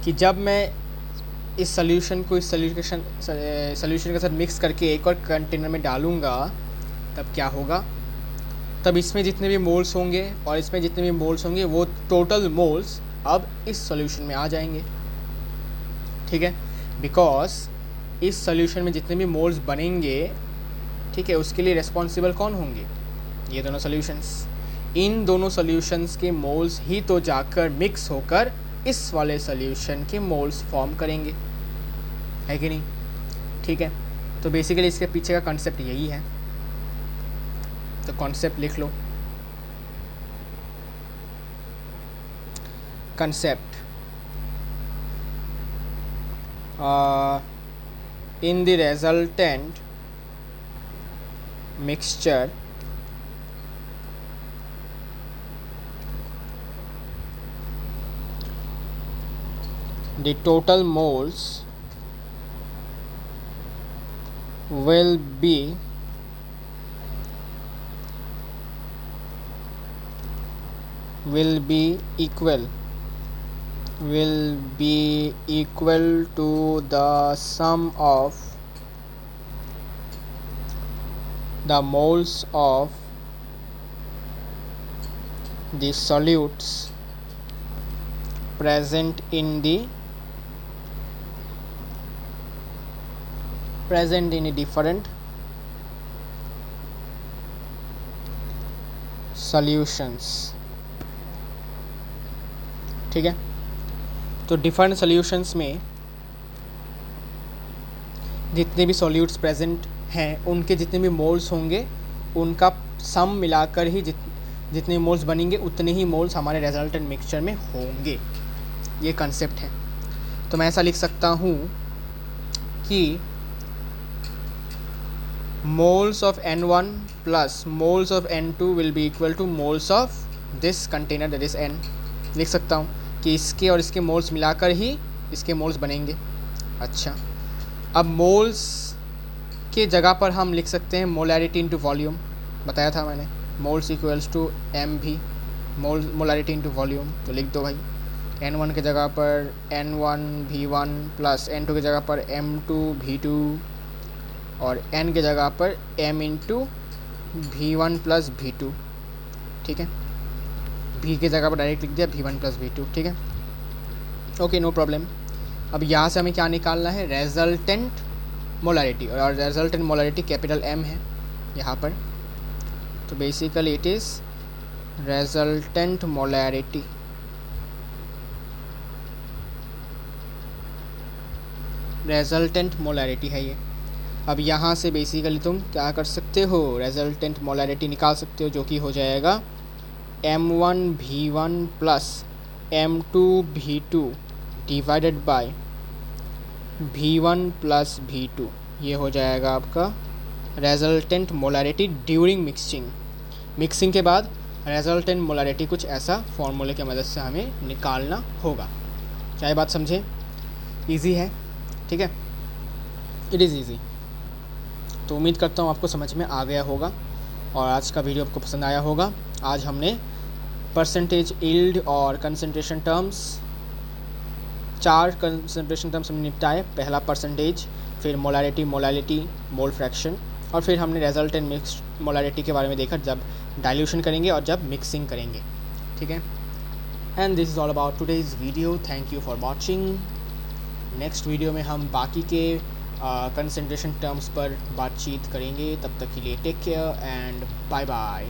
कि जब मैं इस सॉल्यूशन को इस सॉल्यूशन के साथ मिक्स करके एक और कंटेनर में डालूँगा तब क्या होगा, तब इसमें जितने भी मोल्स होंगे और इसमें जितने भी मोल्स होंगे वो टोटल मोल्स अब इस सॉल्यूशन में आ जाएंगे, ठीक है। बिकॉज इस सॉल्यूशन में जितने भी मोल्स बनेंगे, ठीक है, उसके लिए रिस्पॉन्सिबल कौन होंगे, ये दोनों सॉल्यूशंस। इन दोनों सॉल्यूशंस के मोल्स ही तो जाकर मिक्स होकर इस वाले सॉल्यूशन के मोल्स फॉर्म करेंगे, है कि नहीं, ठीक है। तो बेसिकली इसके पीछे का कॉन्सेप्ट यही है, तो कॉन्सेप्ट लिख लो। concept in the resultant mixture the total moles will be equal to the sum of the moles of the solutes present in different solutions, ठीक है। तो डिफरेंट सॉल्यूशंस में जितने भी सॉल्यूट्स प्रेजेंट हैं उनके जितने भी मोल्स होंगे उनका सम मिलाकर ही जितने मोल्स बनेंगे उतने ही मोल्स हमारे रिजल्टेंट मिक्सचर में होंगे, ये कंसेप्ट है। तो मैं ऐसा लिख सकता हूँ कि moles of N1 plus moles of N2 will be equal to moles of this container that is N। लिख सकता हूँ कि इसके और इसके मोल्स मिलाकर ही इसके मोल्स बनेंगे। अच्छा, अब मोल्स के जगह पर हम लिख सकते हैं मोलैरिटी इंटू वॉल्यूम, बताया था मैंने, moles equals to MV, molarity into volume. तो लिख दो भाई, N1 के जगह पर N1 V1 प्लस N2 की जगह पर M2 V2 और N के जगह पर M into V1 plus V2, ठीक है। V के जगह पर डायरेक्ट लिख दिया V1 प्लस V2, ठीक है। Okay, no problem. अब यहाँ से हमें क्या निकालना है, रेजल्टेंट मोलैरिटी, और रेजल्टेंट मोलैरिटी कैपिटल M है यहाँ पर। तो basically it is resultant molarity, resultant molarity है ये। अब यहाँ से बेसिकली तुम क्या कर सकते हो, रेजल्टेंट मोलैरिटी निकाल सकते हो, जो कि हो जाएगा M1 V1 plus M2 V2 divided by V1 plus V2। ये हो जाएगा आपका रेजल्टेंट मोलैरिटी ड्यूरिंग मिक्सिंग के बाद रेजल्टेंट मोलैरिटी कुछ ऐसा फॉर्मूले की मदद से हमें निकालना होगा। क्या ये बात समझे? इजी है, ठीक है, इट इज़ ईजी। तो उम्मीद करता हूँ आपको समझ में आ गया होगा। और आज का वीडियो आपको पसंद आया होगा। आज हमने परसेंटेज यील्ड और कंसंट्रेशन टर्म्स, 4 कंसंट्रेशन टर्म्स हमने निपटाए। पहला परसेंटेज, फिर मोलारिटी, मोलालिटी, मोल फ्रैक्शन, और फिर हमने रिजल्टेंट मिक्स्ड मोलारिटी के बारे में देखा, जब डाइल्यूशन करेंगे और जब मिक्सिंग करेंगे। ठीक है, and this is all about today's video. Thank you for watching. Next video में हम बाकी के कंसंट्रेशन टर्म्स पर बातचीत करेंगे। तब तक के लिए take care and bye bye.